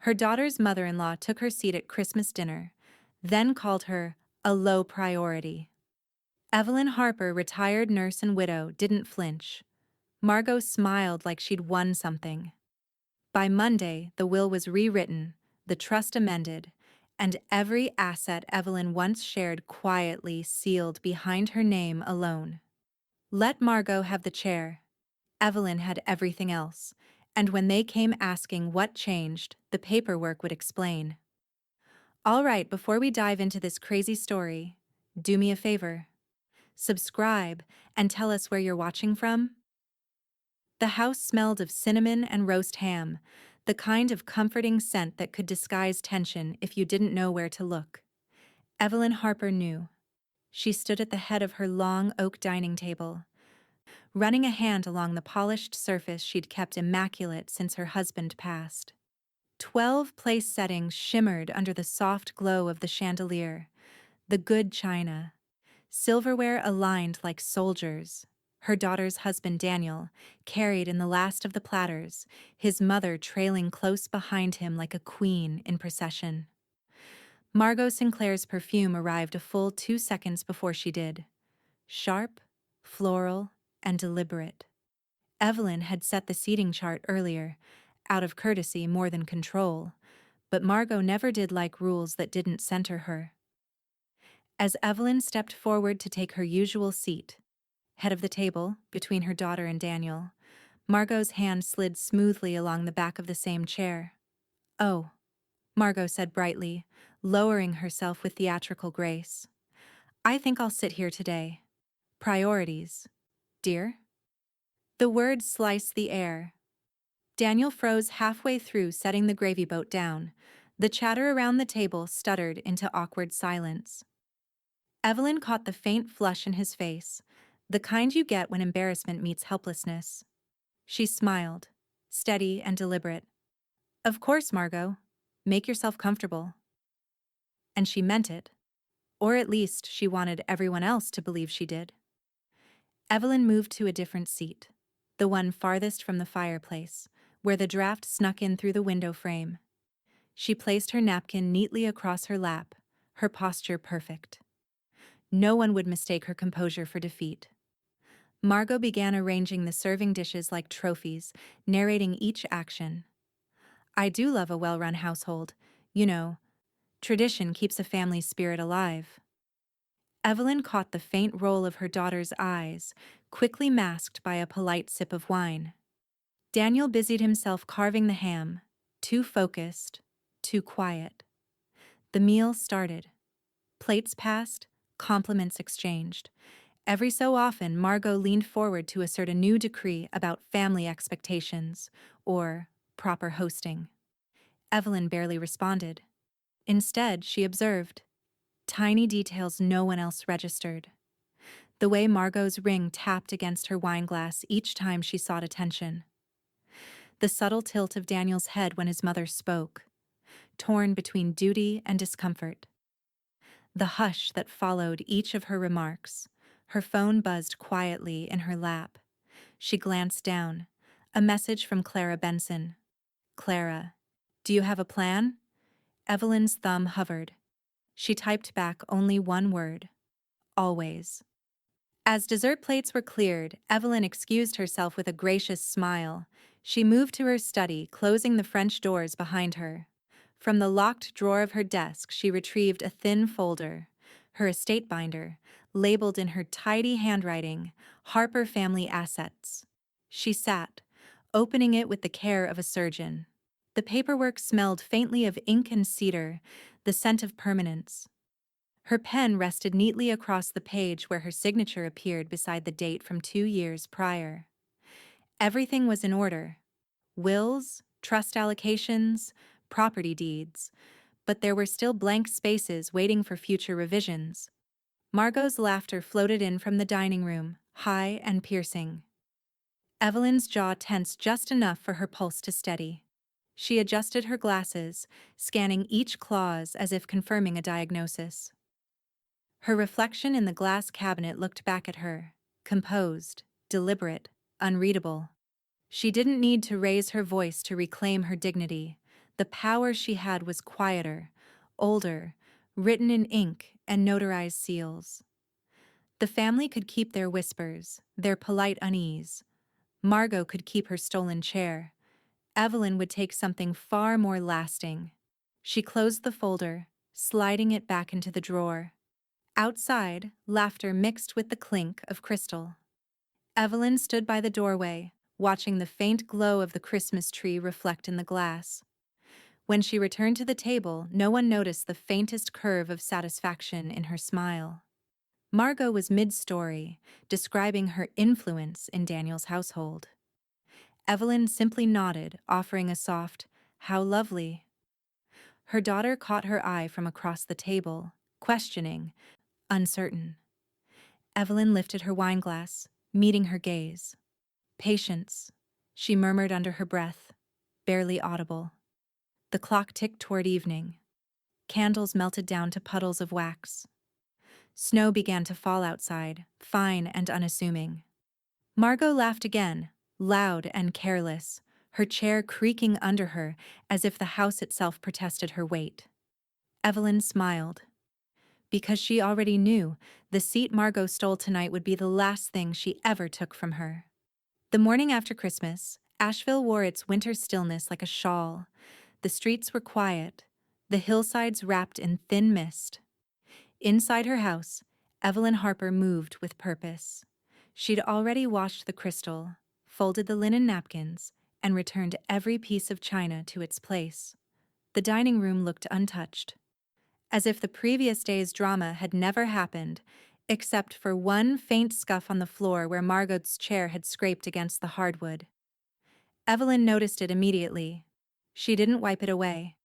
Her daughter's mother-in-law took her seat at Christmas dinner, then called her a low priority. Evelyn Harper, retired nurse and widow, didn't flinch. Margot smiled like she'd won something. By Monday, the will was rewritten, the trust amended, and every asset Evelyn once shared quietly sealed behind her name alone. Let Margot have the chair. Evelyn had everything else, and when they came asking what changed, the paperwork would explain. All right, before we dive into this crazy story, do me a favor. Subscribe and tell us where you're watching from. The house smelled of cinnamon and roast ham, the kind of comforting scent that could disguise tension if you didn't know where to look. Evelyn Harper knew. She stood at the head of her long oak dining table, running a hand along the polished surface she'd kept immaculate since her husband passed. 12 place settings shimmered under the soft glow of the chandelier, the good china, silverware aligned like soldiers. Her daughter's husband Daniel carried in the last of the platters, his mother trailing close behind him like a queen in procession. Margot Sinclair's perfume arrived a full 2 seconds before she did. Sharp, floral, and deliberate. Evelyn had set the seating chart earlier, out of courtesy more than control, but Margot never did like rules that didn't center her. As Evelyn stepped forward to take her usual seat, head of the table, between her daughter and Daniel, Margot's hand slid smoothly along the back of the same chair. "Oh," Margot said brightly, lowering herself with theatrical grace. "I think I'll sit here today. Priorities, dear?" The words sliced the air. Daniel froze halfway through setting the gravy boat down. The chatter around the table stuttered into awkward silence. Evelyn caught the faint flush in his face, the kind you get when embarrassment meets helplessness. She smiled, steady and deliberate. "Of course, Margot. Make yourself comfortable." And she meant it. Or at least she wanted everyone else to believe she did. Evelyn moved to a different seat, the one farthest from the fireplace, where the draft snuck in through the window frame. She placed her napkin neatly across her lap, her posture perfect. No one would mistake her composure for defeat. Margot began arranging the serving dishes like trophies, narrating each action. "I do love a well-run household. You know, tradition keeps a family's spirit alive." Evelyn caught the faint roll of her daughter's eyes, quickly masked by a polite sip of wine. Daniel busied himself carving the ham, too focused, too quiet. The meal started. Plates passed, compliments exchanged. Every so often, Margot leaned forward to assert a new decree about family expectations, or proper hosting. Evelyn barely responded. Instead, she observed. Tiny details no one else registered. The way Margot's ring tapped against her wineglass each time she sought attention. The subtle tilt of Daniel's head when his mother spoke, torn between duty and discomfort. The hush that followed each of her remarks. Her phone buzzed quietly in her lap. She glanced down. A message from Clara Benson. "Clara, do you have a plan?" Evelyn's thumb hovered. She typed back only one word. "Always." As dessert plates were cleared, Evelyn excused herself with a gracious smile. She moved to her study, closing the French doors behind her. From the locked drawer of her desk, she retrieved a thin folder, her estate binder, labeled in her tidy handwriting, "Harper Family Assets." She sat, opening it with the care of a surgeon. The paperwork smelled faintly of ink and cedar, the scent of permanence. Her pen rested neatly across the page where her signature appeared beside the date from 2 years prior. Everything was in order. Wills, trust allocations, property deeds, but there were still blank spaces waiting for future revisions. Margot's laughter floated in from the dining room, high and piercing. Evelyn's jaw tensed just enough for her pulse to steady. She adjusted her glasses, scanning each clause as if confirming a diagnosis. Her reflection in the glass cabinet looked back at her, composed, deliberate, unreadable. She didn't need to raise her voice to reclaim her dignity. The power she had was quieter, older, written in ink and notarized seals. The family could keep their whispers, their polite unease. Margot could keep her stolen chair. Evelyn would take something far more lasting. She closed the folder, sliding it back into the drawer. Outside, laughter mixed with the clink of crystal. Evelyn stood by the doorway, watching the faint glow of the Christmas tree reflect in the glass. When she returned to the table, no one noticed the faintest curve of satisfaction in her smile. Margot was mid-story, describing her influence in Daniel's household. Evelyn simply nodded, offering a soft, "How lovely." Her daughter caught her eye from across the table, questioning, uncertain. Evelyn lifted her wineglass, meeting her gaze. "Patience," she murmured under her breath, barely audible. The clock ticked toward evening. Candles melted down to puddles of wax. Snow began to fall outside, fine and unassuming. Margot laughed again, loud and careless, her chair creaking under her as if the house itself protested her weight. Evelyn smiled. Because she already knew the seat Margot stole tonight would be the last thing she ever took from her. The morning after Christmas, Asheville wore its winter stillness like a shawl. The streets were quiet, the hillsides wrapped in thin mist. Inside her house, Evelyn Harper moved with purpose. She'd already washed the crystal, folded the linen napkins, and returned every piece of china to its place. The dining room looked untouched, as if the previous day's drama had never happened, except for one faint scuff on the floor where Margot's chair had scraped against the hardwood. Evelyn noticed it immediately. She didn't wipe it away.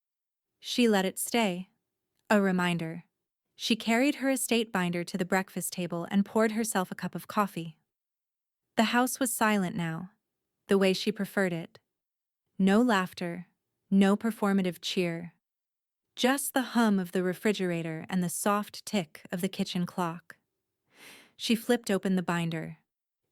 She let it stay. A reminder. She carried her estate binder to the breakfast table and poured herself a cup of coffee. The house was silent now, the way she preferred it. No laughter, no performative cheer. Just the hum of the refrigerator and the soft tick of the kitchen clock. She flipped open the binder.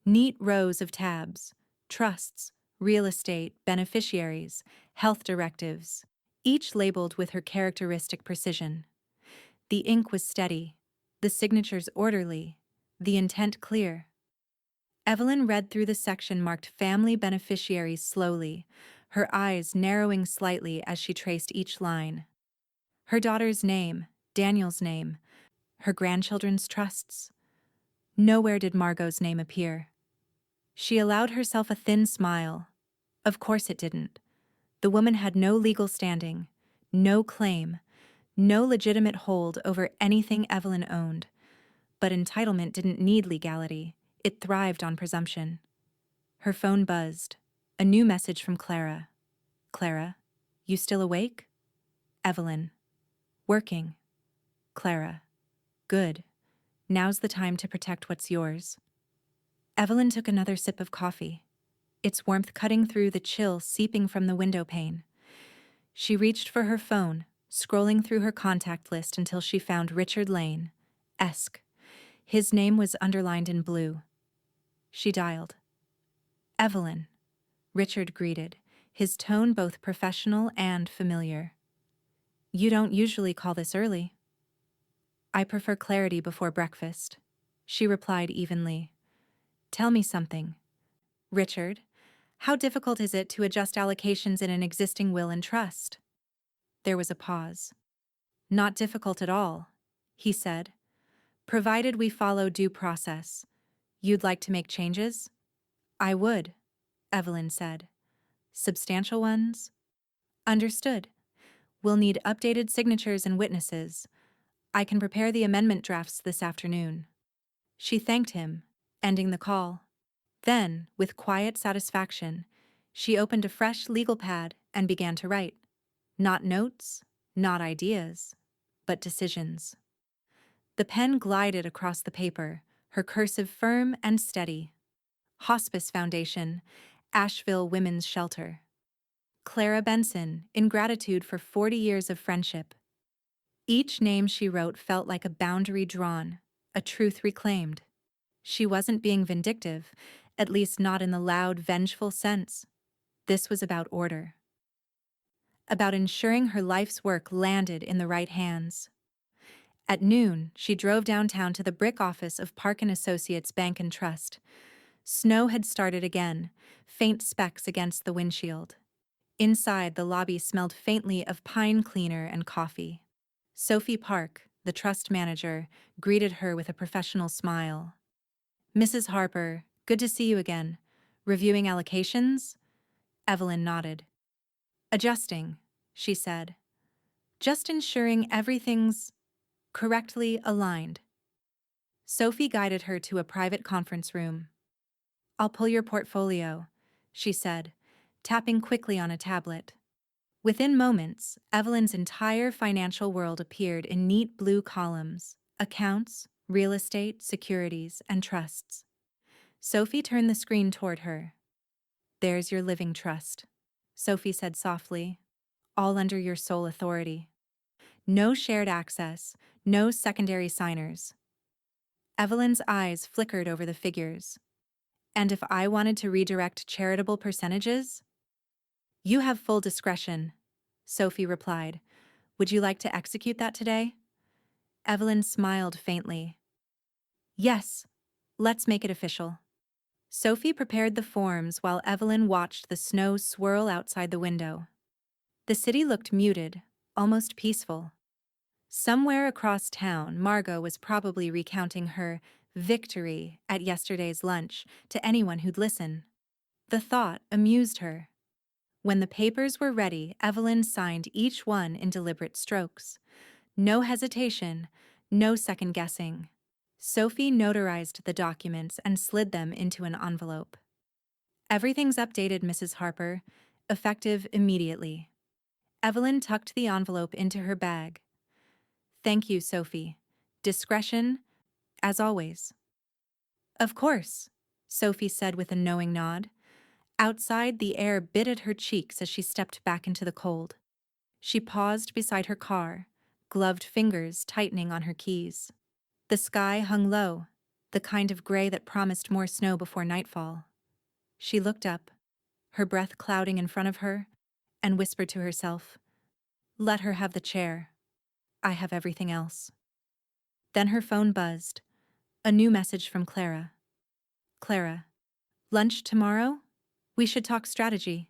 Neat rows of tabs, trusts, real estate, beneficiaries, health directives, each labeled with her characteristic precision. The ink was steady, the signatures orderly, the intent clear. Evelyn read through the section marked Family Beneficiaries slowly, her eyes narrowing slightly as she traced each line. Her daughter's name, Daniel's name, her grandchildren's trusts. Nowhere did Margot's name appear. She allowed herself a thin smile. Of course it didn't. The woman had no legal standing, no claim, no legitimate hold over anything Evelyn owned. But entitlement didn't need legality. It thrived on presumption. Her phone buzzed. A new message from Clara. "Clara, you still awake?" Evelyn. "Working." Clara. "Good. Now's the time to protect what's yours." Evelyn took another sip of coffee, its warmth cutting through the chill seeping from the window pane. She reached for her phone, scrolling through her contact list until she found Richard Lane, Esk. His name was underlined in blue. She dialed. "Evelyn," Richard greeted, his tone both professional and familiar. "You don't usually call this early." "I prefer clarity before breakfast," she replied evenly. "Tell me something." "Richard, how difficult is it to adjust allocations in an existing will and trust?" There was a pause. "Not difficult at all," he said, "provided we follow due process. You'd like to make changes?" "I would," Evelyn said. "Substantial ones?" "Understood. We'll need updated signatures and witnesses. I can prepare the amendment drafts this afternoon." She thanked him, ending the call. Then, with quiet satisfaction, she opened a fresh legal pad and began to write. Not notes, not ideas, but decisions. The pen glided across the paper, her cursive firm and steady. Hospice Foundation, Asheville Women's Shelter. Clara Benson, in gratitude for 40 years of friendship. Each name she wrote felt like a boundary drawn, a truth reclaimed. She wasn't being vindictive, at least not in the loud, vengeful sense. This was about order. about ensuring her life's work landed in the right hands. At noon, she drove downtown to the brick office of Park and Associates Bank and Trust. Snow had started again, faint specks against the windshield. Inside, the lobby smelled faintly of pine cleaner and coffee. Sophie Park, the trust manager, greeted her with a professional smile. "Mrs. Harper, good to see you again. Reviewing allocations?" Evelyn nodded. "Adjusting," she said. "Just ensuring everything's correctly aligned." Sophie guided her to a private conference room. "I'll pull your portfolio," she said, tapping quickly on a tablet. Within moments, Evelyn's entire financial world appeared in neat blue columns: accounts, real estate, securities, and trusts. Sophie turned the screen toward her. "There's your living trust," Sophie said softly, "all under your sole authority. No shared access, no secondary signers." Evelyn's eyes flickered over the figures. "And if I wanted to redirect charitable percentages?" "You have full discretion," Sophie replied. "Would you like to execute that today?" Evelyn smiled faintly. "Yes, let's make it official." Sophie prepared the forms while Evelyn watched the snow swirl outside the window. The city looked muted, almost peaceful. Somewhere across town, Margot was probably recounting her victory at yesterday's lunch to anyone who'd listen. The thought amused her. When the papers were ready, Evelyn signed each one in deliberate strokes. No hesitation, no second guessing. Sophie notarized the documents and slid them into an envelope. "Everything's updated, Mrs. Harper, effective immediately." Evelyn tucked the envelope into her bag. "Thank you, Sophie. Discretion, as always." "Of course," Sophie said with a knowing nod. Outside, the air bit at her cheeks as she stepped back into the cold. She paused beside her car, gloved fingers tightening on her keys. The sky hung low, the kind of gray that promised more snow before nightfall. She looked up, her breath clouding in front of her, and whispered to herself, "Let her have the chair. I have everything else." Then her phone buzzed. A new message from Clara. "Clara, lunch tomorrow? We should talk strategy."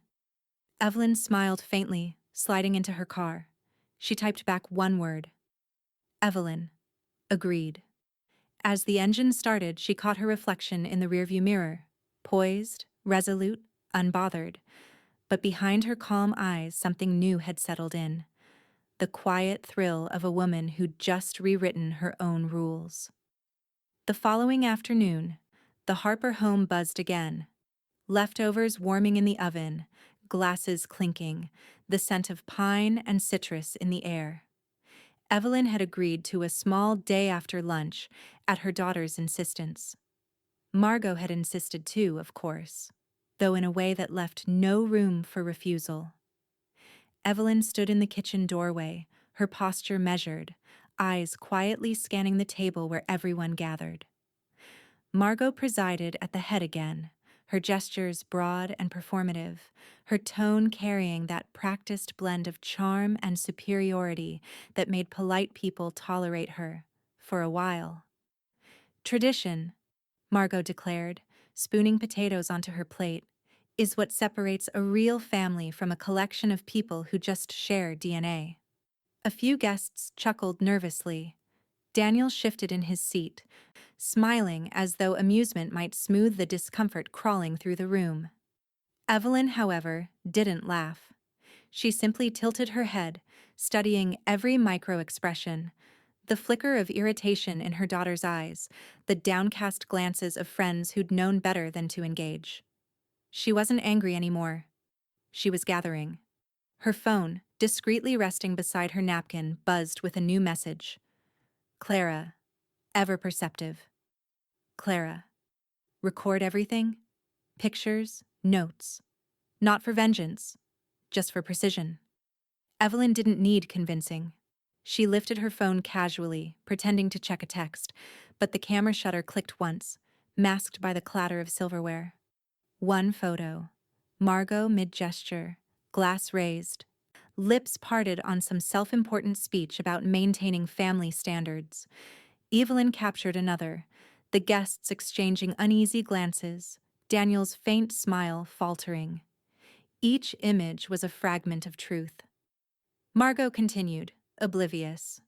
Evelyn smiled faintly, sliding into her car. She typed back one word. "Evelyn." Agreed. As the engine started, she caught her reflection in the rearview mirror, poised, resolute, unbothered. But behind her calm eyes, something new had settled in. The quiet thrill of a woman who'd just rewritten her own rules. The following afternoon, the Harper home buzzed again. Leftovers warming in the oven, glasses clinking, the scent of pine and citrus in the air. Evelyn had agreed to a small day after lunch at her daughter's insistence. Margot had insisted too, of course, though in a way that left no room for refusal. Evelyn stood in the kitchen doorway, her posture measured, eyes quietly scanning the table where everyone gathered. Margot presided at the head again, her gestures broad and performative, her tone carrying that practiced blend of charm and superiority that made polite people tolerate her, for a while. "Tradition," Margot declared, spooning potatoes onto her plate, "is what separates a real family from a collection of people who just share DNA." A few guests chuckled nervously. Daniel shifted in his seat, smiling as though amusement might smooth the discomfort crawling through the room. Evelyn, however, didn't laugh. She simply tilted her head, studying every micro-expression, the flicker of irritation in her daughter's eyes, the downcast glances of friends who'd known better than to engage. She wasn't angry anymore. She was gathering. Her phone, discreetly resting beside her napkin, buzzed with a new message. "Clara, ever perceptive. Clara, record everything. Pictures, notes. Not for vengeance, just for precision." Evelyn didn't need convincing. She lifted her phone casually, pretending to check a text, but the camera shutter clicked once, masked by the clatter of silverware. One photo. Margot mid-gesture, glass raised, lips parted on some self-important speech about maintaining family standards. Evelyn captured another, the guests exchanging uneasy glances, Daniel's faint smile faltering. Each image was a fragment of truth. Margot continued, oblivious.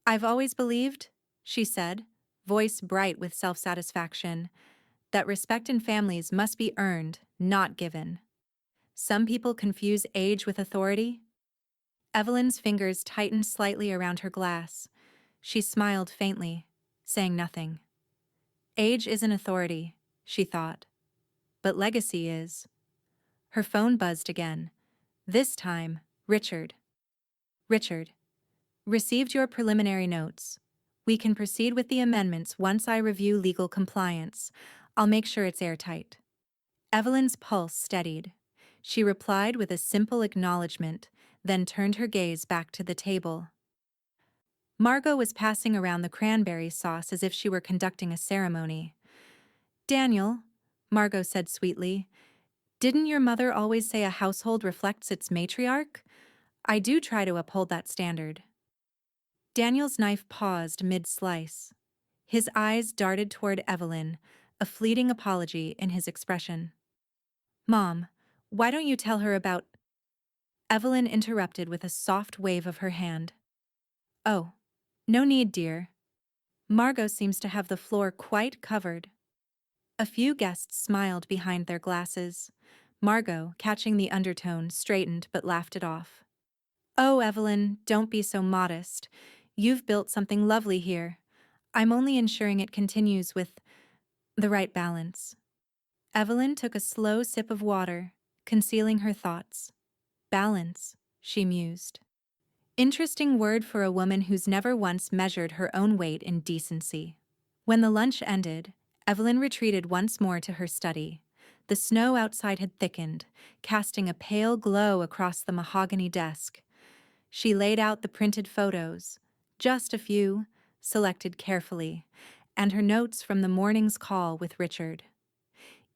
"I've always believed," she said, voice bright with self-satisfaction, "that respect in families must be earned, not given. Some people confuse age with authority." Evelyn's fingers tightened slightly around her glass. She smiled faintly, saying nothing. Age isn't authority, she thought. But legacy is. Her phone buzzed again. This time, Richard. "Richard, received your preliminary notes. We can proceed with the amendments once I review legal compliance. I'll make sure it's airtight." Evelyn's pulse steadied. She replied with a simple acknowledgement, then turned her gaze back to the table. Margot was passing around the cranberry sauce as if she were conducting a ceremony. "Daniel," Margot said sweetly, "didn't your mother always say a household reflects its matriarch? I do try to uphold that standard." Daniel's knife paused mid-slice. His eyes darted toward Evelyn, a fleeting apology in his expression. "Mom, why don't you tell her about—" Evelyn interrupted with a soft wave of her hand. "Oh, no need, dear. Margot seems to have the floor quite covered." A few guests smiled behind their glasses. Margot, catching the undertone, straightened but laughed it off. "Oh, Evelyn, don't be so modest. You've built something lovely here. I'm only ensuring it continues with the right balance." Evelyn took a slow sip of water, concealing her thoughts. "Balance," she mused. Interesting word for a woman who's never once measured her own weight in decency. When the lunch ended, Evelyn retreated once more to her study. The snow outside had thickened, casting a pale glow across the mahogany desk. She laid out the printed photos, just a few, selected carefully, and her notes from the morning's call with Richard.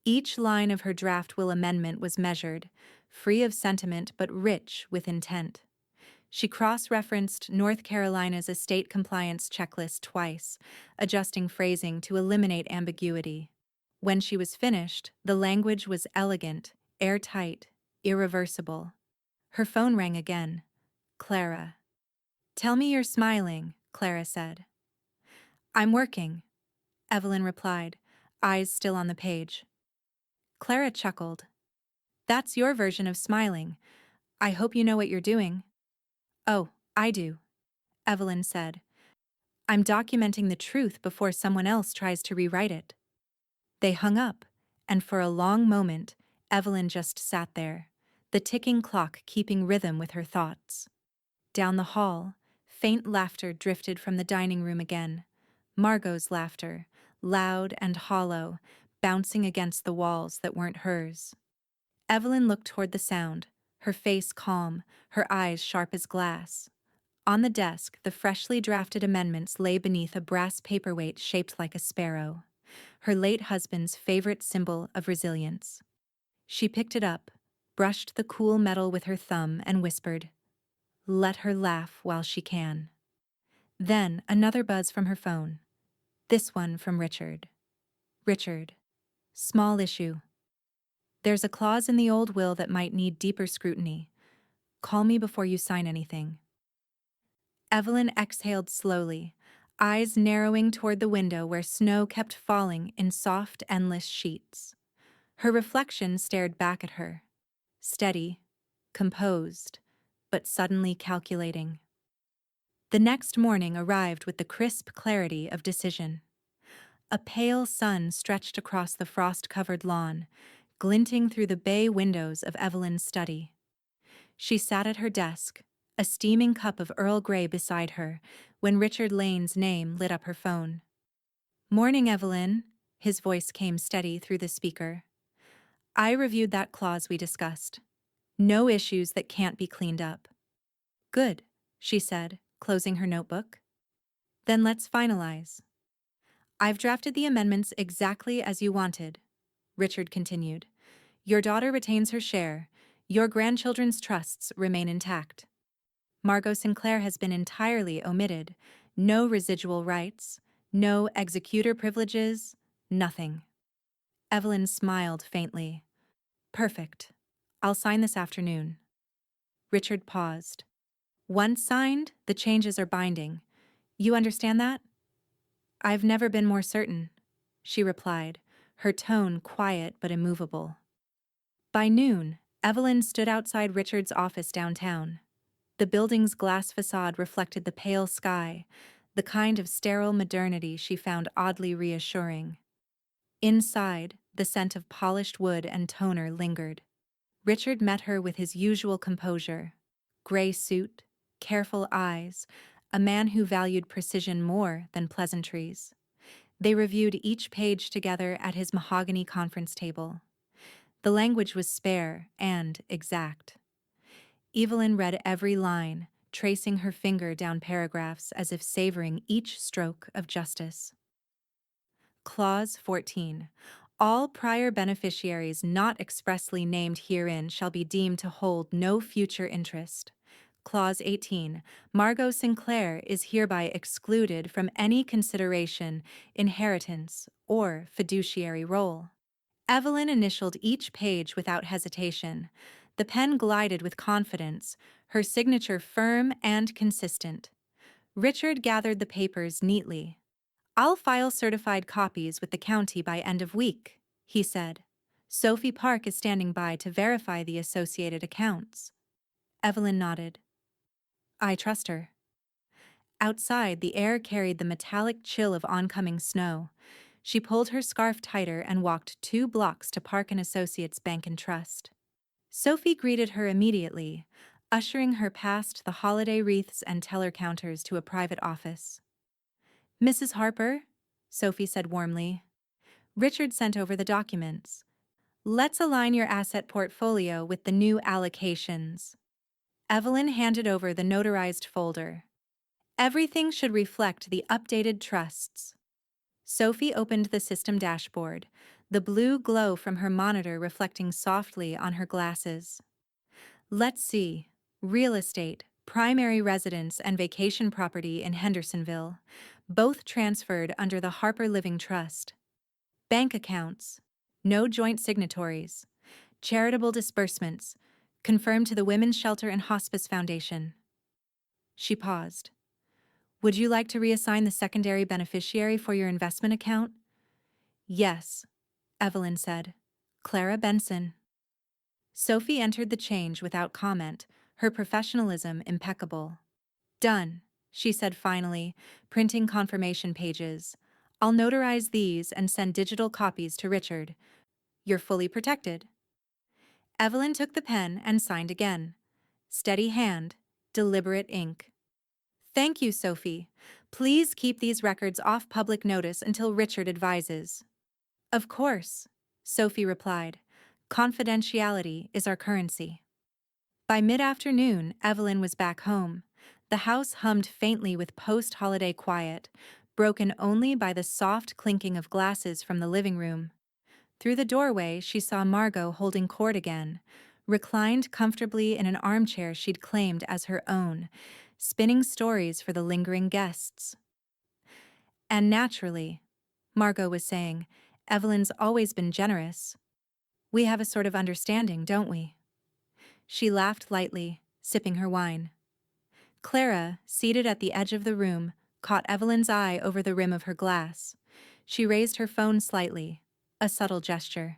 Each line of her draft will amendment was measured, free of sentiment but rich with intent. She cross-referenced North Carolina's estate compliance checklist twice, adjusting phrasing to eliminate ambiguity. When she was finished, the language was elegant, airtight, irreversible. Her phone rang again. Clara. "Tell me you're smiling," Clara said. "I'm working," Evelyn replied, eyes still on the page. Clara chuckled. "That's your version of smiling. I hope you know what you're doing." "Oh, I do," Evelyn said. "I'm documenting the truth before someone else tries to rewrite it." They hung up, and for a long moment, Evelyn just sat there, the ticking clock keeping rhythm with her thoughts. Down the hall, faint laughter drifted from the dining room again. Margot's laughter, loud and hollow, bouncing against the walls that weren't hers. Evelyn looked toward the sound, her face calm, her eyes sharp as glass. On the desk, the freshly drafted amendments lay beneath a brass paperweight shaped like a sparrow, her late husband's favorite symbol of resilience. She picked it up, brushed the cool metal with her thumb, and whispered, "Let her laugh while she can." Then another buzz from her phone. This one from Richard. "Richard. Small issue. There's a clause in the old will that might need deeper scrutiny. Call me before you sign anything." Evelyn exhaled slowly, eyes narrowing toward the window where snow kept falling in soft, endless sheets. Her reflection stared back at her. Steady, composed, but suddenly calculating. The next morning arrived with the crisp clarity of decision. A pale sun stretched across the frost-covered lawn, glinting through the bay windows of Evelyn's study. She sat at her desk, a steaming cup of Earl Grey beside her, when Richard Lane's name lit up her phone. "Morning, Evelyn," his voice came steady through the speaker. "I reviewed that clause we discussed. No issues that can't be cleaned up." "Good," she said, closing her notebook. "Then let's finalize." "I've drafted the amendments exactly as you wanted," Richard continued. "Your daughter retains her share. Your grandchildren's trusts remain intact." Margot Sinclair has been entirely omitted. No residual rights, no executor privileges, nothing. Evelyn smiled faintly. Perfect. I'll sign this afternoon. Richard paused. Once signed, the changes are binding. You understand that? I've never been more certain, she replied, her tone quiet but immovable. By noon, Evelyn stood outside Richard's office downtown. The building's glass facade reflected the pale sky, the kind of sterile modernity she found oddly reassuring. Inside, the scent of polished wood and toner lingered. Richard met her with his usual composure. Gray suit, careful eyes, a man who valued precision more than pleasantries. They reviewed each page together at his mahogany conference table. The language was spare and exact. Evelyn read every line, tracing her finger down paragraphs as if savoring each stroke of justice. Clause 14. All prior beneficiaries not expressly named herein shall be deemed to hold no future interest. Clause 18. Margot Sinclair is hereby excluded from any consideration, inheritance, or fiduciary role. Evelyn initialed each page without hesitation. The pen glided with confidence, her signature firm and consistent. Richard gathered the papers neatly. I'll file certified copies with the county by end of week, he said. Sophie Park is standing by to verify the associated accounts. Evelyn nodded. I trust her. Outside, the air carried the metallic chill of oncoming snow. She pulled her scarf tighter and walked 2 blocks to Park and Associates Bank and Trust. Sophie greeted her immediately, ushering her past the holiday wreaths and teller counters to a private office. Mrs. Harper, Sophie said warmly. Richard sent over the documents. Let's align your asset portfolio with the new allocations. Evelyn handed over the notarized folder. Everything should reflect the updated trusts. Sophie opened the system dashboard, the blue glow from her monitor reflecting softly on her glasses. Let's see. Real estate, primary residence and vacation property in Hendersonville, both transferred under the Harper Living Trust. Bank accounts, no joint signatories. Charitable disbursements, confirmed to the Women's Shelter and Hospice Foundation. She paused. Would you like to reassign the secondary beneficiary for your investment account? Yes, Evelyn said. Clara Benson. Sophie entered the change without comment, her professionalism impeccable. Done, she said finally, printing confirmation pages. I'll notarize these and send digital copies to Richard. You're fully protected. Evelyn took the pen and signed again. Steady hand, deliberate ink. Thank you, Sophie. Please keep these records off public notice until Richard advises. Of course, Sophie replied. Confidentiality is our currency. By mid-afternoon, Evelyn was back home. The house hummed faintly with post-holiday quiet, broken only by the soft clinking of glasses from the living room. Through the doorway, she saw Margot holding court again, reclined comfortably in an armchair she'd claimed as her own, spinning stories for the lingering guests. And naturally, Margot was saying, Evelyn's always been generous. We have a sort of understanding, don't we? She laughed lightly, sipping her wine. Clara, seated at the edge of the room, caught Evelyn's eye over the rim of her glass. She raised her phone slightly, a subtle gesture.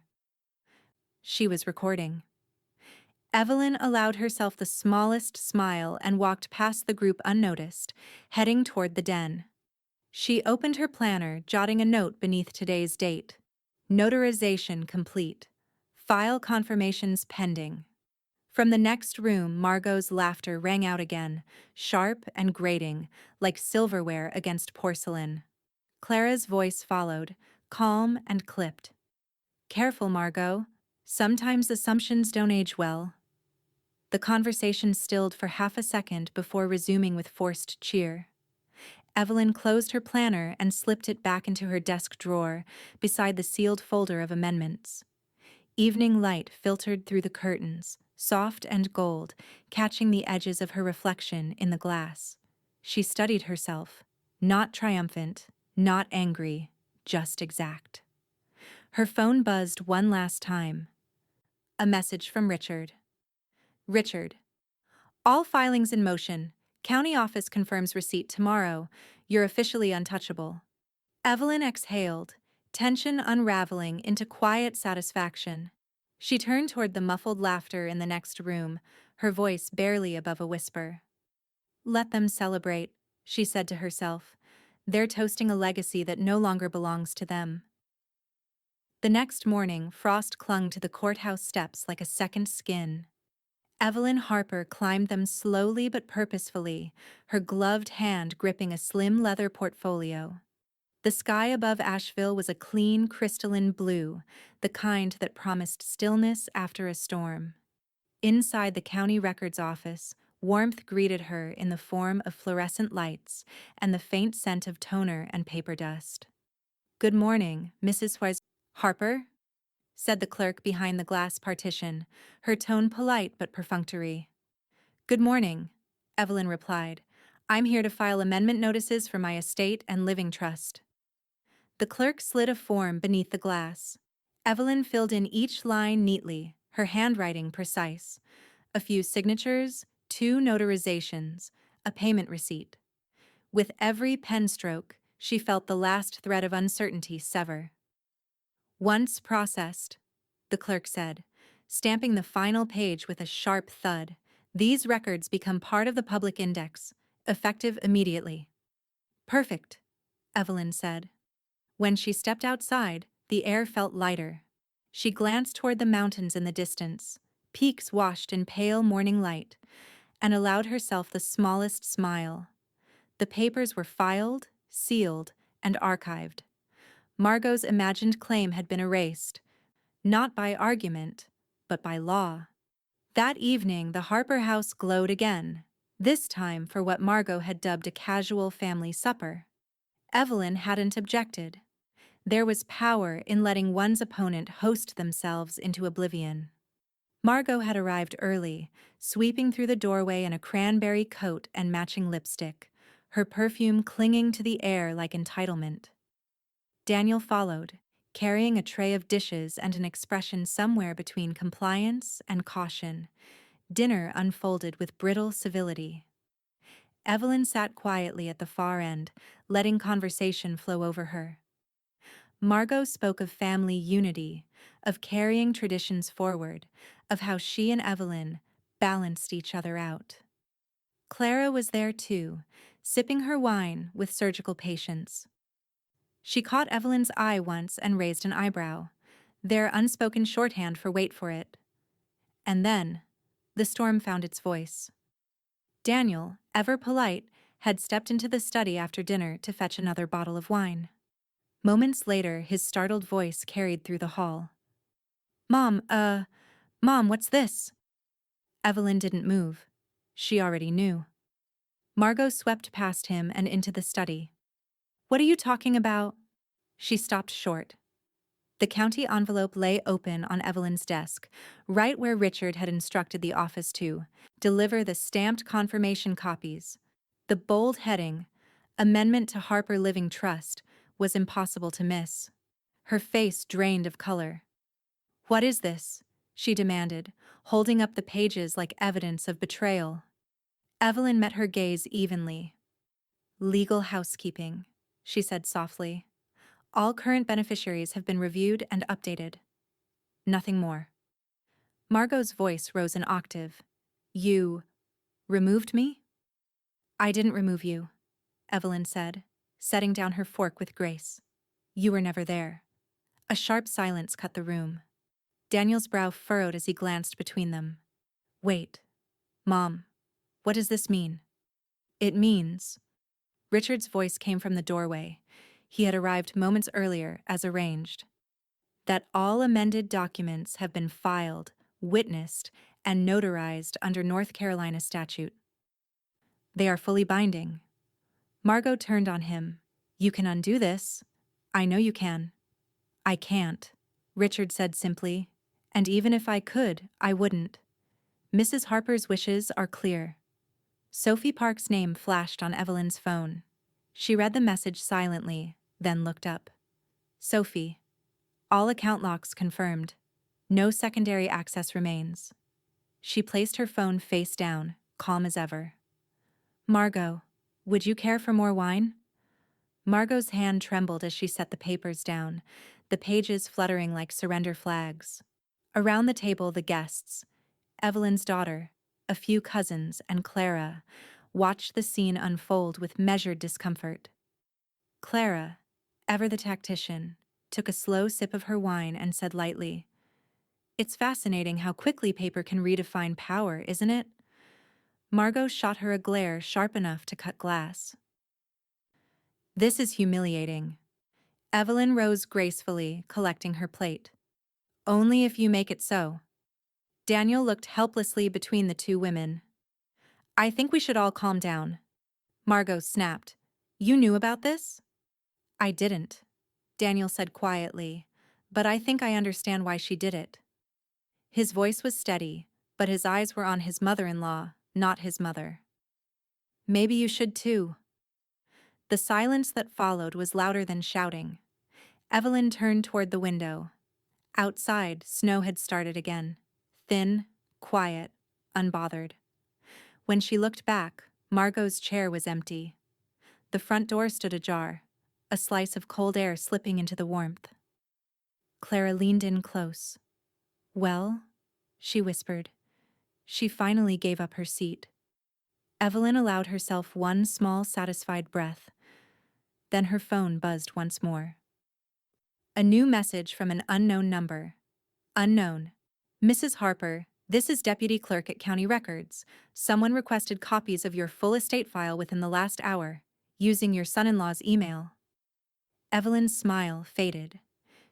She was recording. Evelyn allowed herself the smallest smile and walked past the group unnoticed, heading toward the den. She opened her planner, jotting a note beneath today's date. Notarization complete. File confirmations pending. From the next room, Margot's laughter rang out again, sharp and grating, like silverware against porcelain. Clara's voice followed, calm and clipped. Careful, Margot. Sometimes assumptions don't age well. The conversation stilled for half a second before resuming with forced cheer. Evelyn closed her planner and slipped it back into her desk drawer, beside the sealed folder of amendments. Evening light filtered through the curtains, soft and gold, catching the edges of her reflection in the glass. She studied herself, not triumphant, not angry, just exact. Her phone buzzed one last time. A message from Richard. Richard. All filings in motion. County office confirms receipt tomorrow. You're officially untouchable. Evelyn exhaled, tension unraveling into quiet satisfaction. She turned toward the muffled laughter in the next room, her voice barely above a whisper. Let them celebrate, she said to herself. They're toasting a legacy that no longer belongs to them. The next morning, Frost clung to the courthouse steps like a second skin. Evelyn Harper climbed them slowly but purposefully, her gloved hand gripping a slim leather portfolio. The sky above Asheville was a clean, crystalline blue, the kind that promised stillness after a storm. Inside the county records office, warmth greeted her in the form of fluorescent lights and the faint scent of toner and paper dust. Good morning, Mrs. Harper, said the clerk behind the glass partition, her tone polite but perfunctory. Good morning, Evelyn replied. I'm here to file amendment notices for my estate and living trust. The clerk slid a form beneath the glass. Evelyn filled in each line neatly, her handwriting precise. A few signatures, 2 notarizations, a payment receipt. With every pen stroke, she felt the last thread of uncertainty sever. Once processed, the clerk said, stamping the final page with a sharp thud, these records become part of the public index, effective immediately. Perfect, Evelyn said. When she stepped outside, the air felt lighter. She glanced toward the mountains in the distance, peaks washed in pale morning light, and allowed herself the smallest smile. The papers were filed, sealed, and archived. Margot's imagined claim had been erased, not by argument, but by law. That evening, the Harper house glowed again, this time for what Margot had dubbed a casual family supper. Evelyn hadn't objected. There was power in letting one's opponent host themselves into oblivion. Margot had arrived early, sweeping through the doorway in a cranberry coat and matching lipstick, her perfume clinging to the air like entitlement. Daniel followed, carrying a tray of dishes and an expression somewhere between compliance and caution. Dinner unfolded with brittle civility. Evelyn sat quietly at the far end, letting conversation flow over her. Margot spoke of family unity, of carrying traditions forward, of how she and Evelyn balanced each other out. Clara was there too, sipping her wine with surgical patience. She caught Evelyn's eye once and raised an eyebrow, their unspoken shorthand for wait for it. And then, the storm found its voice. Daniel, ever polite, had stepped into the study after dinner to fetch another bottle of wine. Moments later, his startled voice carried through the hall. Mom, what's this? Evelyn didn't move. She already knew. Margot swept past him and into the study. What are you talking about? She stopped short. The county envelope lay open on Evelyn's desk, right where Richard had instructed the office to deliver the stamped confirmation copies. The bold heading, Amendment to Harper Living Trust, was impossible to miss. Her face drained of color. What is this? She demanded, holding up the pages like evidence of betrayal. Evelyn met her gaze evenly. Legal housekeeping, she said softly. All current beneficiaries have been reviewed and updated. Nothing more. Margot's voice rose an octave. You removed me? I didn't remove you, Evelyn said, setting down her fork with grace. You were never there. A sharp silence cut the room. Daniel's brow furrowed as he glanced between them. Wait. Mom, what does this mean? It means... Richard's voice came from the doorway. He had arrived moments earlier, as arranged. That all amended documents have been filed, witnessed, and notarized under North Carolina statute. They are fully binding. Margot turned on him. You can undo this. I know you can. I can't, Richard said simply. And even if I could, I wouldn't. Mrs. Harper's wishes are clear. Sophie Park's name flashed on Evelyn's phone. She read the message silently, then looked up. Sophie. All account locks confirmed. No secondary access remains. She placed her phone face down, calm as ever. Margot, would you care for more wine? Margot's hand trembled as she set the papers down, the pages fluttering like surrender flags. Around the table, the guests, Evelyn's daughter, a few cousins, and Clara, watched the scene unfold with measured discomfort. Clara, ever the tactician, took a slow sip of her wine and said lightly, "It's fascinating how quickly paper can redefine power, isn't it?" Margot shot her a glare sharp enough to cut glass. This is humiliating. Evelyn rose gracefully, collecting her plate. Only if you make it so. Daniel looked helplessly between the two women. I think we should all calm down. Margot snapped. You knew about this? I didn't, Daniel said quietly, but I think I understand why she did it. His voice was steady, but his eyes were on his mother-in-law, not his mother. Maybe you should too. The silence that followed was louder than shouting. Evelyn turned toward the window. Outside, snow had started again. Thin, quiet, unbothered. When she looked back, Margot's chair was empty. The front door stood ajar, a slice of cold air slipping into the warmth. Clara leaned in close. Well, she whispered. She finally gave up her seat. Evelyn allowed herself one small, satisfied breath. Then her phone buzzed once more. A new message from an unknown number. Unknown. Mrs. Harper, this is Deputy Clerk at County Records. Someone requested copies of your full estate file within the last hour, using your son-in-law's email. Evelyn's smile faded.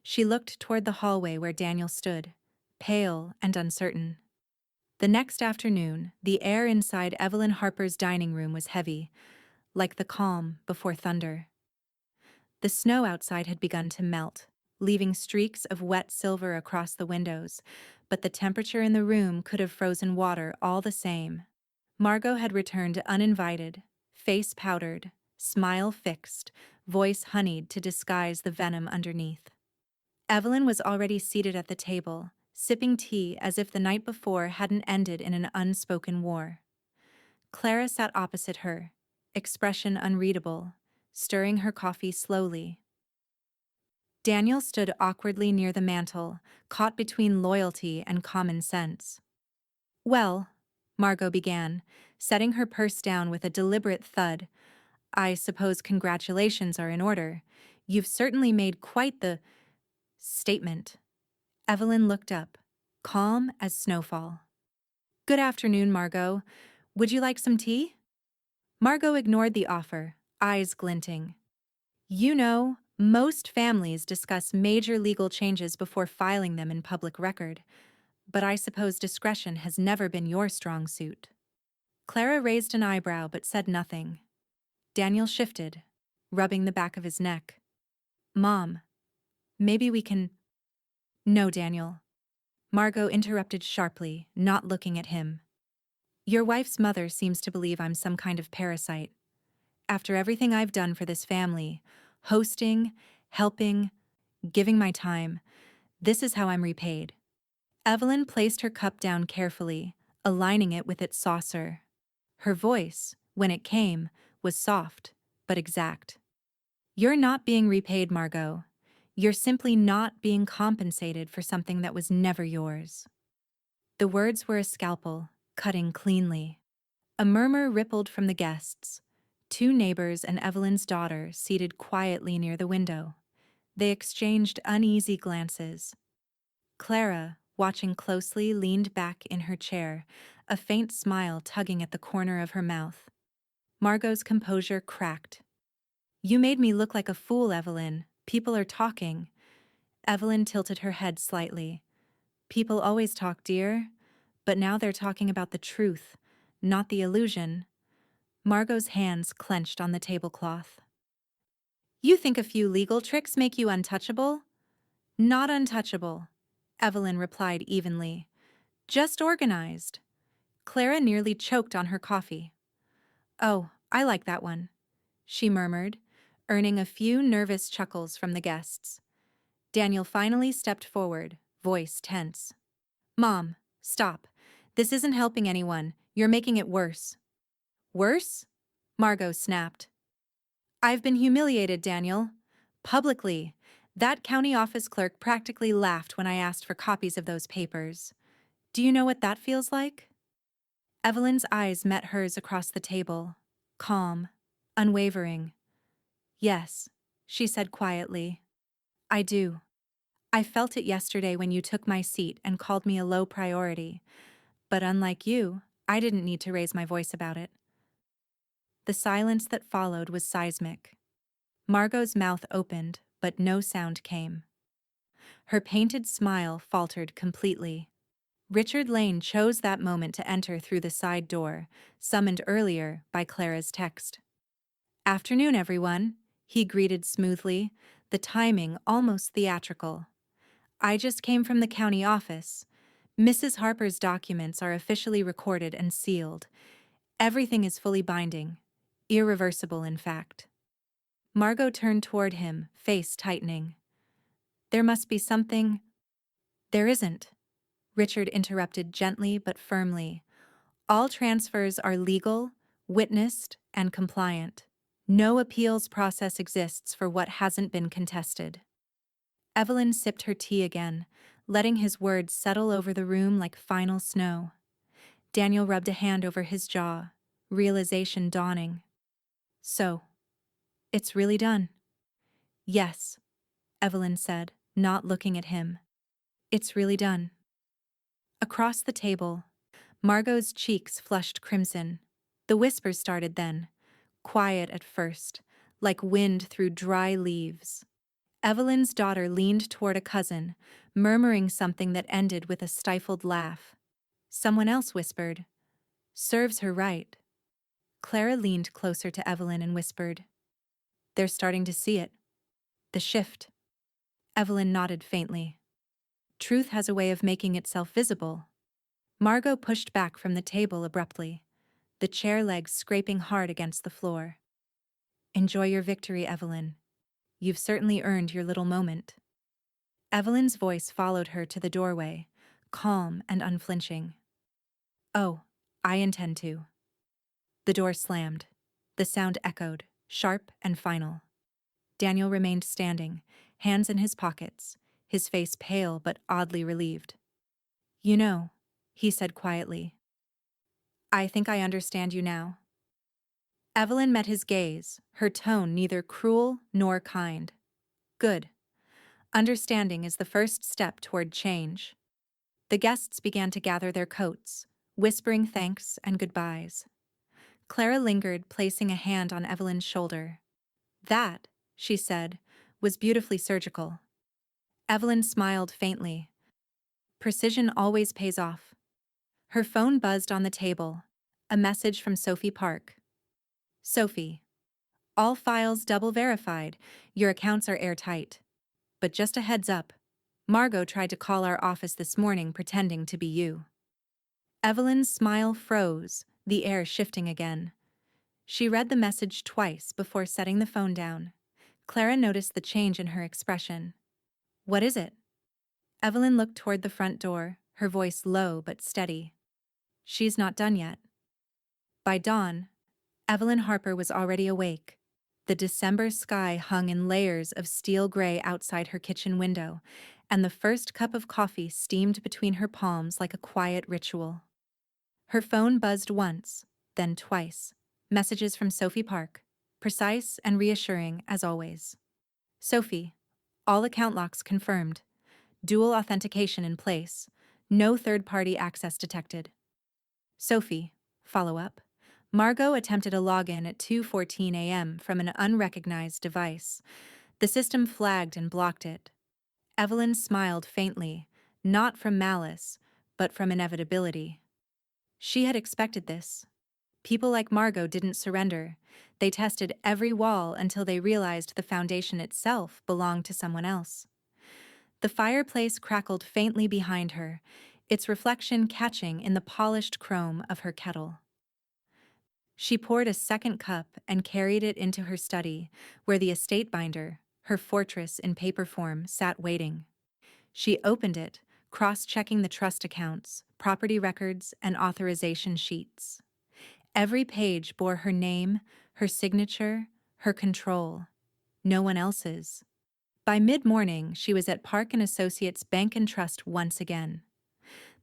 She looked toward the hallway where Daniel stood, pale and uncertain. The next afternoon, the air inside Evelyn Harper's dining room was heavy, like the calm before thunder. The snow outside had begun to melt, leaving streaks of wet silver across the windows, but the temperature in the room could have frozen water all the same. Margot had returned uninvited, face powdered, smile fixed, voice honeyed to disguise the venom underneath. Evelyn was already seated at the table, sipping tea as if the night before hadn't ended in an unspoken war. Clara sat opposite her, expression unreadable, stirring her coffee slowly. Daniel stood awkwardly near the mantel, caught between loyalty and common sense. Well, Margot began, setting her purse down with a deliberate thud. I suppose congratulations are in order. You've certainly made quite the statement. Evelyn looked up, calm as snowfall. Good afternoon, Margot. Would you like some tea? Margot ignored the offer, eyes glinting. You know, most families discuss major legal changes before filing them in public record, but I suppose discretion has never been your strong suit. Clara raised an eyebrow but said nothing. Daniel shifted, rubbing the back of his neck. Mom, maybe we can... No, Daniel. Margot interrupted sharply, not looking at him. Your wife's mother seems to believe I'm some kind of parasite. After everything I've done for this family, hosting, helping, giving my time, this is how I'm repaid. Evelyn placed her cup down carefully, aligning it with its saucer. Her voice, when it came, was soft, but exact. You're not being repaid, Margot. You're simply not being compensated for something that was never yours. The words were a scalpel, cutting cleanly. A murmur rippled from the guests. Two neighbors and Evelyn's daughter seated quietly near the window. They exchanged uneasy glances. Clara, watching closely, leaned back in her chair, a faint smile tugging at the corner of her mouth. Margot's composure cracked. You made me look like a fool, Evelyn. People are talking. Evelyn tilted her head slightly. People always talk, dear, but now they're talking about the truth, not the illusion. Margot's hands clenched on the tablecloth. You think a few legal tricks make you untouchable? Not untouchable, Evelyn replied evenly. Just organized. Clara nearly choked on her coffee. "Oh, I like that one," she murmured, earning a few nervous chuckles from the guests. Daniel finally stepped forward, voice tense. "Mom, stop. This isn't helping anyone. You're making it worse." "Worse?" Margot snapped. "I've been humiliated, Daniel. Publicly. That county office clerk practically laughed when I asked for copies of those papers. Do you know what that feels like?" Evelyn's eyes met hers across the table, calm, unwavering. "Yes," she said quietly. "I do. I felt it yesterday when you took my seat and called me a low priority. But unlike you, I didn't need to raise my voice about it." The silence that followed was seismic. Margot's mouth opened, but no sound came. Her painted smile faltered completely. Richard Lane chose that moment to enter through the side door, summoned earlier by Clara's text. "Afternoon, everyone," he greeted smoothly, the timing almost theatrical. "I just came from the county office. Mrs. Harper's documents are officially recorded and sealed. Everything is fully binding. Irreversible, in fact." Margot turned toward him, face tightening. "There must be something—" "There isn't," Richard interrupted gently but firmly. "All transfers are legal, witnessed, and compliant. No appeals process exists for what hasn't been contested." Evelyn sipped her tea again, letting his words settle over the room like final snow. Daniel rubbed a hand over his jaw, realization dawning. "So, it's really done?" "Yes," Evelyn said, not looking at him. "It's really done." Across the table, Margot's cheeks flushed crimson. The whispers started then, quiet at first, like wind through dry leaves. Evelyn's daughter leaned toward a cousin, murmuring something that ended with a stifled laugh. Someone else whispered, "Serves her right." Clara leaned closer to Evelyn and whispered, "They're starting to see it. The shift." Evelyn nodded faintly. "Truth has a way of making itself visible." Margot pushed back from the table abruptly, the chair legs scraping hard against the floor. "Enjoy your victory, Evelyn. You've certainly earned your little moment." Evelyn's voice followed her to the doorway, calm and unflinching. "Oh, I intend to." The door slammed. The sound echoed, sharp and final. Daniel remained standing, hands in his pockets, his face pale but oddly relieved. "You know," he said quietly, "I think I understand you now." Evelyn met his gaze, her tone neither cruel nor kind. "Good. Understanding is the first step toward change." The guests began to gather their coats, whispering thanks and goodbyes. Clara lingered, placing a hand on Evelyn's shoulder. "That," she said, "was beautifully surgical." Evelyn smiled faintly. Precision always pays off. Her phone buzzed on the table. A message from Sophie Park. "Sophie, all files double verified. Your accounts are airtight. But just a heads up. Margot tried to call our office this morning pretending to be you." Evelyn's smile froze, the air shifting again. She read the message twice before setting the phone down. Clara noticed the change in her expression. "What is it?" Evelyn looked toward the front door, her voice low but steady. "She's not done yet." By dawn, Evelyn Harper was already awake. The December sky hung in layers of steel gray outside her kitchen window, and the first cup of coffee steamed between her palms like a quiet ritual. Her phone buzzed once, then twice. Messages from Sophie Park, precise and reassuring as always. "Sophie, all account locks confirmed. Dual authentication in place. No third-party access detected." "Sophie, follow-up. Margot attempted a login at 2:14 a.m. from an unrecognized device. The system flagged and blocked it." Evelyn smiled faintly, not from malice, but from inevitability. She had expected this. People like Margot didn't surrender. They tested every wall until they realized the foundation itself belonged to someone else. The fireplace crackled faintly behind her, its reflection catching in the polished chrome of her kettle. She poured a second cup and carried it into her study, where the estate binder, her fortress in paper form, sat waiting. She opened it, cross-checking the trust accounts, property records, and authorization sheets. Every page bore her name, her signature, her control. No one else's. By mid-morning, she was at Park & Associates Bank and Trust once again.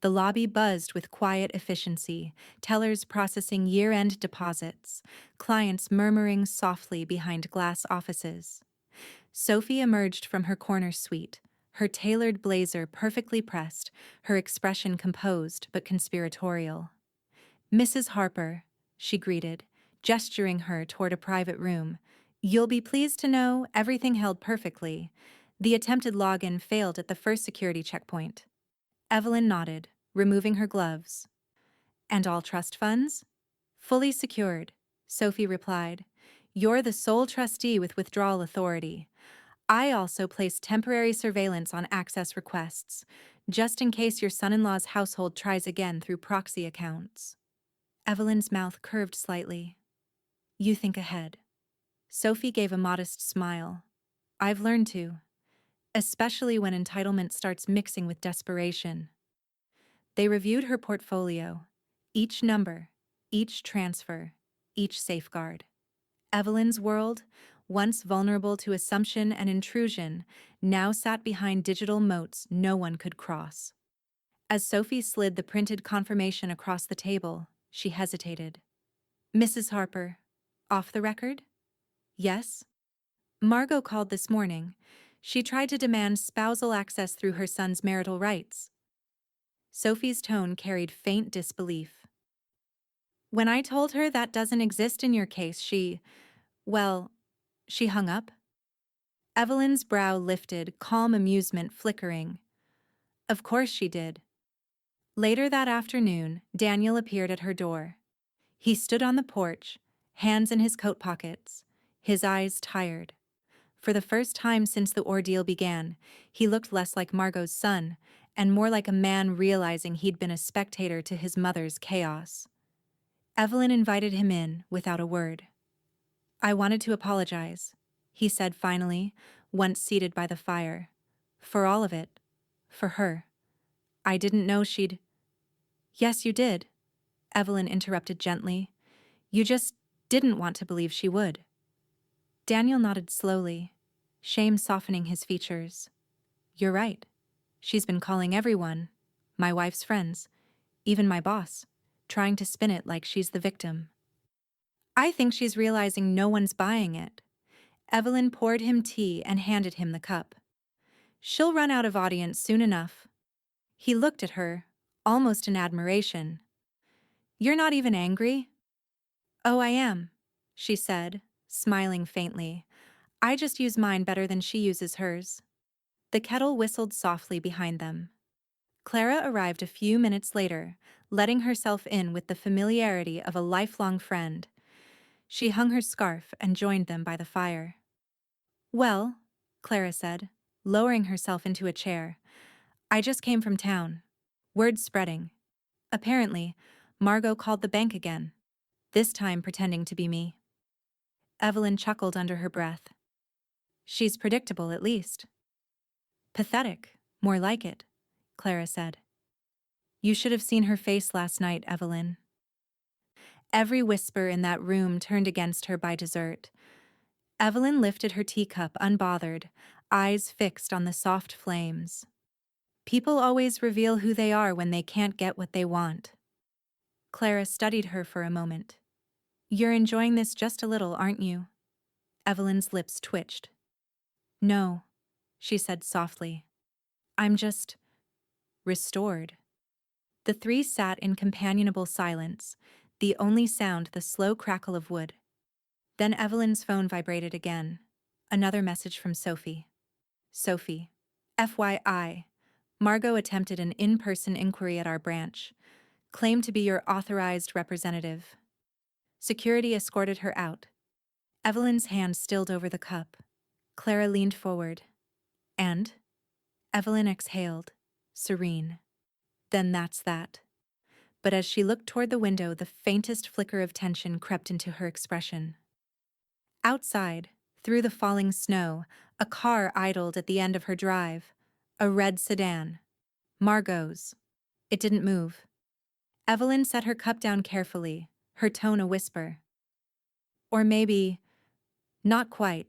The lobby buzzed with quiet efficiency, tellers processing year-end deposits, clients murmuring softly behind glass offices. Sophie emerged from her corner suite, her tailored blazer perfectly pressed, her expression composed but conspiratorial. "Mrs. Harper," she greeted, gesturing her toward a private room. "You'll be pleased to know everything held perfectly. The attempted login failed at the first security checkpoint." Evelyn nodded, removing her gloves. "And all trust funds?" "Fully secured," Sophie replied. "You're the sole trustee with withdrawal authority. I also placed temporary surveillance on access requests, just in case your son-in-law's household tries again through proxy accounts." Evelyn's mouth curved slightly. "You think ahead." Sophie gave a modest smile. "I've learned to, especially when entitlement starts mixing with desperation." They reviewed her portfolio, each number, each transfer, each safeguard. Evelyn's world, once vulnerable to assumption and intrusion, now sat behind digital moats no one could cross. As Sophie slid the printed confirmation across the table, she hesitated. "Mrs. Harper, off the record?" "Yes." "Margot called this morning. She tried to demand spousal access through her son's marital rights." Sophie's tone carried faint disbelief. "When I told her that doesn't exist in your case, well, she hung up." Evelyn's brow lifted, calm amusement flickering. "Of course she did." Later that afternoon, Daniel appeared at her door. He stood on the porch, hands in his coat pockets, his eyes tired. For the first time since the ordeal began, he looked less like Margot's son and more like a man realizing he'd been a spectator to his mother's chaos. Evelyn invited him in without a word. "I wanted to apologize," he said finally, once seated by the fire. "For all of it. For her. I didn't know she'd—" "Yes, you did," Evelyn interrupted gently. "You just didn't want to believe she would." Daniel nodded slowly, shame softening his features. "You're right. She's been calling everyone, my wife's friends, even my boss, trying to spin it like she's the victim. I think she's realizing no one's buying it." Evelyn poured him tea and handed him the cup. "She'll run out of audience soon enough." He looked at her, almost in admiration. "You're not even angry?" "Oh, I am," she said, smiling faintly. "I just use mine better than she uses hers." The kettle whistled softly behind them. Clara arrived a few minutes later, letting herself in with the familiarity of a lifelong friend. She hung her scarf and joined them by the fire. "Well," Clara said, lowering herself into a chair, "I just came from town. Word's spreading. Apparently, Margot called the bank again, this time pretending to be me." Evelyn chuckled under her breath. "She's predictable, at least." "Pathetic, more like it," Clara said. "You should have seen her face last night, Evelyn." Every whisper in that room turned against her by dessert. Evelyn lifted her teacup unbothered, eyes fixed on the soft flames. People always reveal who they are when they can't get what they want. Clara studied her for a moment. "You're enjoying this just a little, aren't you?" Evelyn's lips twitched. "No," she said softly. "I'm just restored." The three sat in companionable silence, the only sound the slow crackle of wood. Then Evelyn's phone vibrated again. Another message from Sophie. "Sophie, FYI, Margot attempted an in-person inquiry at our branch. Claimed to be your authorized representative." Security escorted her out. Evelyn's hand stilled over the cup. Clara leaned forward. "And?" Evelyn exhaled, serene. Then that's that. But as she looked toward the window, the faintest flicker of tension crept into her expression. Outside, through the falling snow, a car idled at the end of her drive. A red sedan. Margot's. It didn't move. Evelyn set her cup down carefully, her tone a whisper. Or maybe, not quite.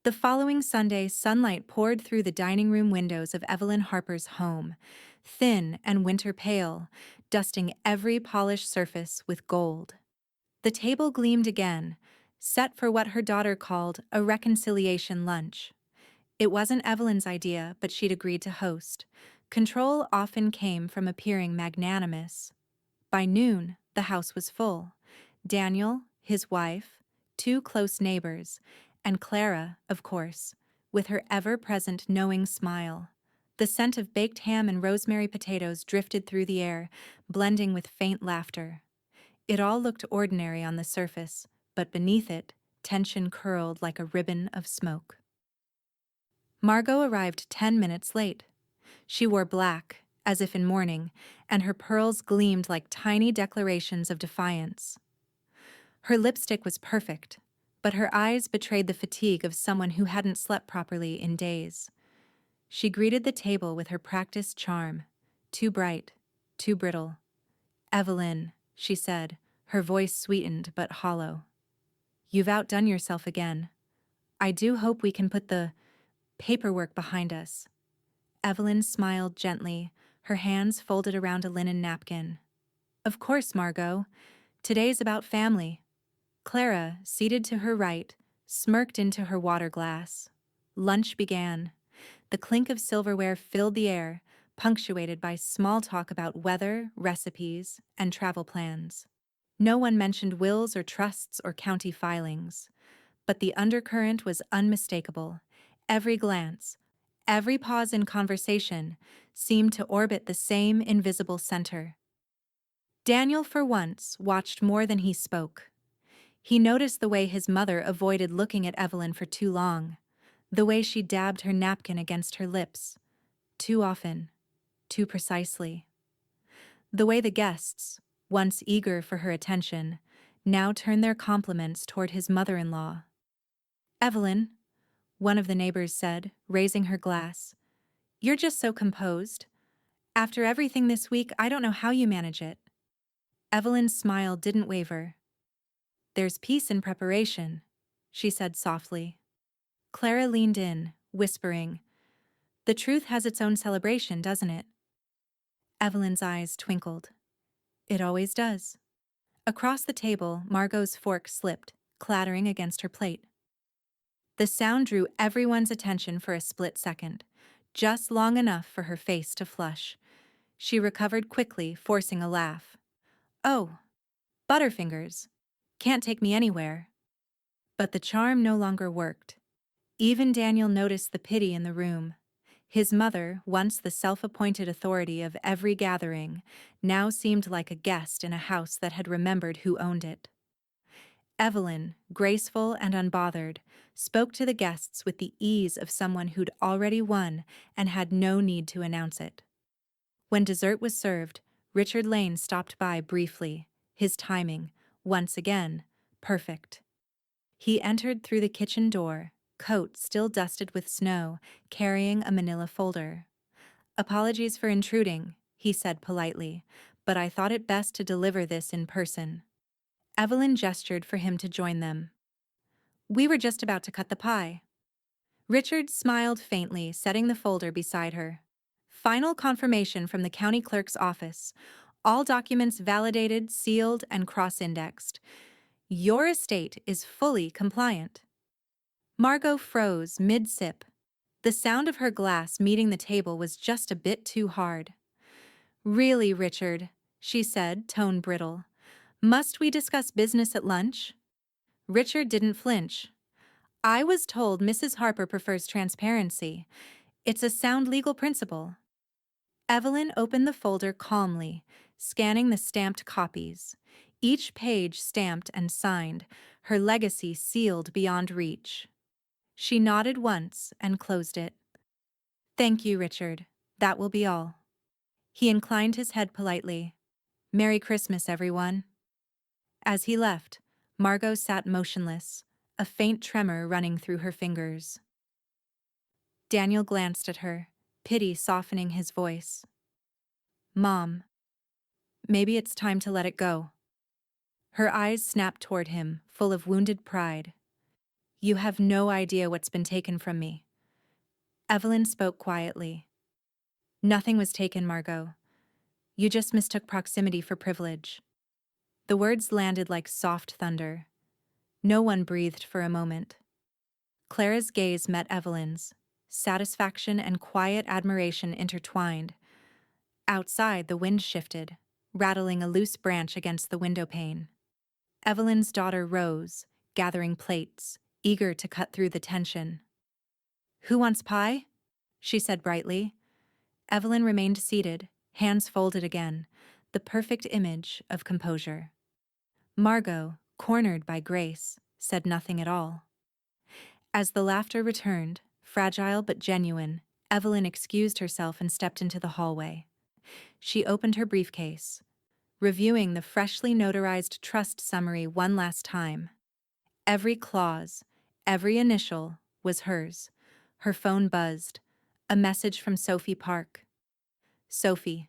The following Sunday, sunlight poured through the dining room windows of Evelyn Harper's home, thin and winter pale, dusting every polished surface with gold. The table gleamed again, set for what her daughter called a reconciliation lunch. It wasn't Evelyn's idea, but she'd agreed to host. Control often came from appearing magnanimous. By noon, the house was full. Daniel, his wife, two close neighbors, and Clara, of course, with her ever-present knowing smile. The scent of baked ham and rosemary potatoes drifted through the air, blending with faint laughter. It all looked ordinary on the surface, but beneath it, tension curled like a ribbon of smoke. Margot arrived 10 minutes late. She wore black, as if in mourning, and her pearls gleamed like tiny declarations of defiance. Her lipstick was perfect, but her eyes betrayed the fatigue of someone who hadn't slept properly in days. She greeted the table with her practiced charm, too bright, too brittle. "Evelyn," she said, her voice sweetened but hollow. "You've outdone yourself again. I do hope we can put the paperwork behind us." Evelyn smiled gently, her hands folded around a linen napkin. "Of course, Margot. Today's about family." Clara, seated to her right, smirked into her water glass. Lunch began. The clink of silverware filled the air, punctuated by small talk about weather, recipes, and travel plans. No one mentioned wills or trusts or county filings. But the undercurrent was unmistakable. Every glance, every pause in conversation seemed to orbit the same invisible center. Daniel, for once, watched more than he spoke. He noticed the way his mother avoided looking at Evelyn for too long, the way she dabbed her napkin against her lips, too often, too precisely. The way the guests, once eager for her attention, now turned their compliments toward his mother-in-law. "Evelyn," one of the neighbors said, raising her glass, "you're just so composed. After everything this week, I don't know how you manage it." Evelyn's smile didn't waver. "There's peace in preparation," she said softly. Clara leaned in, whispering, "The truth has its own celebration, doesn't it?" Evelyn's eyes twinkled. "It always does." Across the table, Margot's fork slipped, clattering against her plate. The sound drew everyone's attention for a split second, just long enough for her face to flush. She recovered quickly, forcing a laugh. "Oh, Butterfingers. Can't take me anywhere." But the charm no longer worked. Even Daniel noticed the pity in the room. His mother, once the self-appointed authority of every gathering, now seemed like a guest in a house that had remembered who owned it. Evelyn, graceful and unbothered, spoke to the guests with the ease of someone who'd already won and had no need to announce it. When dessert was served, Richard Lane stopped by briefly, his timing, once again, perfect. He entered through the kitchen door, coat still dusted with snow, carrying a manila folder. "Apologies for intruding," he said politely, "but I thought it best to deliver this in person." Evelyn gestured for him to join them. "We were just about to cut the pie." Richard smiled faintly, setting the folder beside her. "Final confirmation from the county clerk's office. All documents validated, sealed, and cross-indexed. Your estate is fully compliant." Margot froze mid-sip. The sound of her glass meeting the table was just a bit too hard. "Really, Richard," she said, tone brittle. "Must we discuss business at lunch?" Richard didn't flinch. "I was told Mrs. Harper prefers transparency. It's a sound legal principle." Evelyn opened the folder calmly, scanning the stamped copies. Each page stamped and signed, her legacy sealed beyond reach. She nodded once and closed it. "Thank you, Richard. That will be all." He inclined his head politely. "Merry Christmas, everyone." As he left, Margot sat motionless, a faint tremor running through her fingers. Daniel glanced at her, pity softening his voice. "Mom, maybe it's time to let it go." Her eyes snapped toward him, full of wounded pride. "You have no idea what's been taken from me." Evelyn spoke quietly. "Nothing was taken, Margot. You just mistook proximity for privilege." The words landed like soft thunder. No one breathed for a moment. Clara's gaze met Evelyn's, satisfaction and quiet admiration intertwined. Outside, the wind shifted, rattling a loose branch against the window pane. Evelyn's daughter rose, gathering plates, eager to cut through the tension. "Who wants pie?" she said brightly. Evelyn remained seated, hands folded again, the perfect image of composure. Margot, cornered by Grace, said nothing at all. As the laughter returned, fragile but genuine, Evelyn excused herself and stepped into the hallway. She opened her briefcase, reviewing the freshly notarized trust summary one last time. Every clause, every initial, was hers. Her phone buzzed. A message from Sophie Park. "Sophie.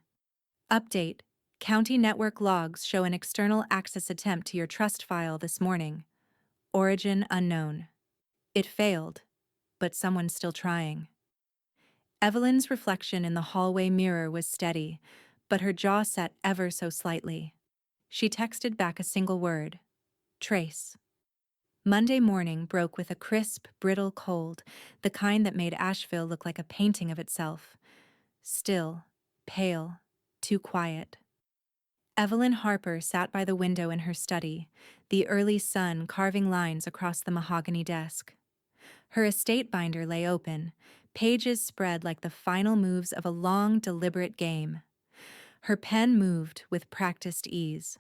Update. County network logs show an external access attempt to your trust file this morning. Origin unknown. It failed, but someone's still trying." Evelyn's reflection in the hallway mirror was steady, but her jaw set ever so slightly. She texted back a single word. "Trace." Monday morning broke with a crisp, brittle cold, the kind that made Asheville look like a painting of itself. Still, pale, too quiet. Evelyn Harper sat by the window in her study, the early sun carving lines across the mahogany desk. Her estate binder lay open, pages spread like the final moves of a long, deliberate game. Her pen moved with practiced ease.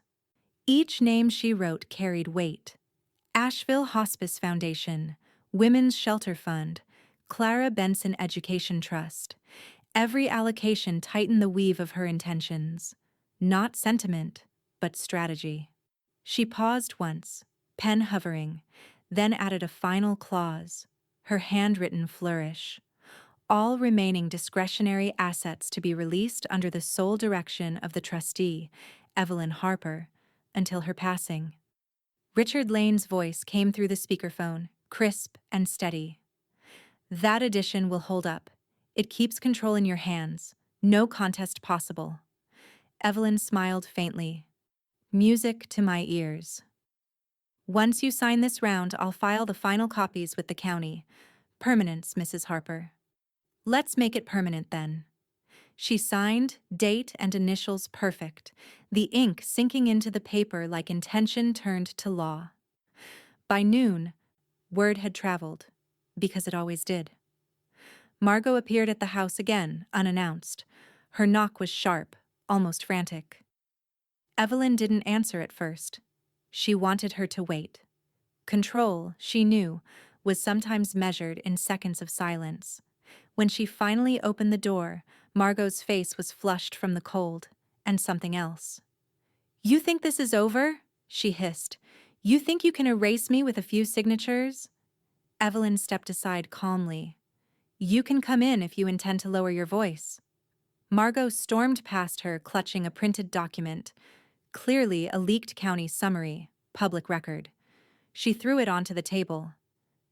Each name she wrote carried weight. Asheville Hospice Foundation, Women's Shelter Fund, Clara Benson Education Trust. Every allocation tightened the weave of her intentions. Not sentiment, but strategy. She paused once, pen hovering, then added a final clause, her handwritten flourish. All remaining discretionary assets to be released under the sole direction of the trustee, Evelyn Harper, until her passing. Richard Lane's voice came through the speakerphone, crisp and steady. "That addition will hold up. It keeps control in your hands. No contest possible." Evelyn smiled faintly. "Music to my ears." "Once you sign this round, I'll file the final copies with the county. Permanence, Mrs. Harper." "Let's make it permanent then." She signed, date and initials perfect, the ink sinking into the paper like intention turned to law. By noon, word had traveled, because it always did. Margot appeared at the house again, unannounced. Her knock was sharp, almost frantic. Evelyn didn't answer at first. She wanted her to wait. Control, she knew, was sometimes measured in seconds of silence. When she finally opened the door, Margot's face was flushed from the cold, and something else. "You think this is over?" she hissed. "You think you can erase me with a few signatures?" Evelyn stepped aside calmly. "You can come in if you intend to lower your voice." Margot stormed past her, clutching a printed document, clearly a leaked county summary, public record. She threw it onto the table.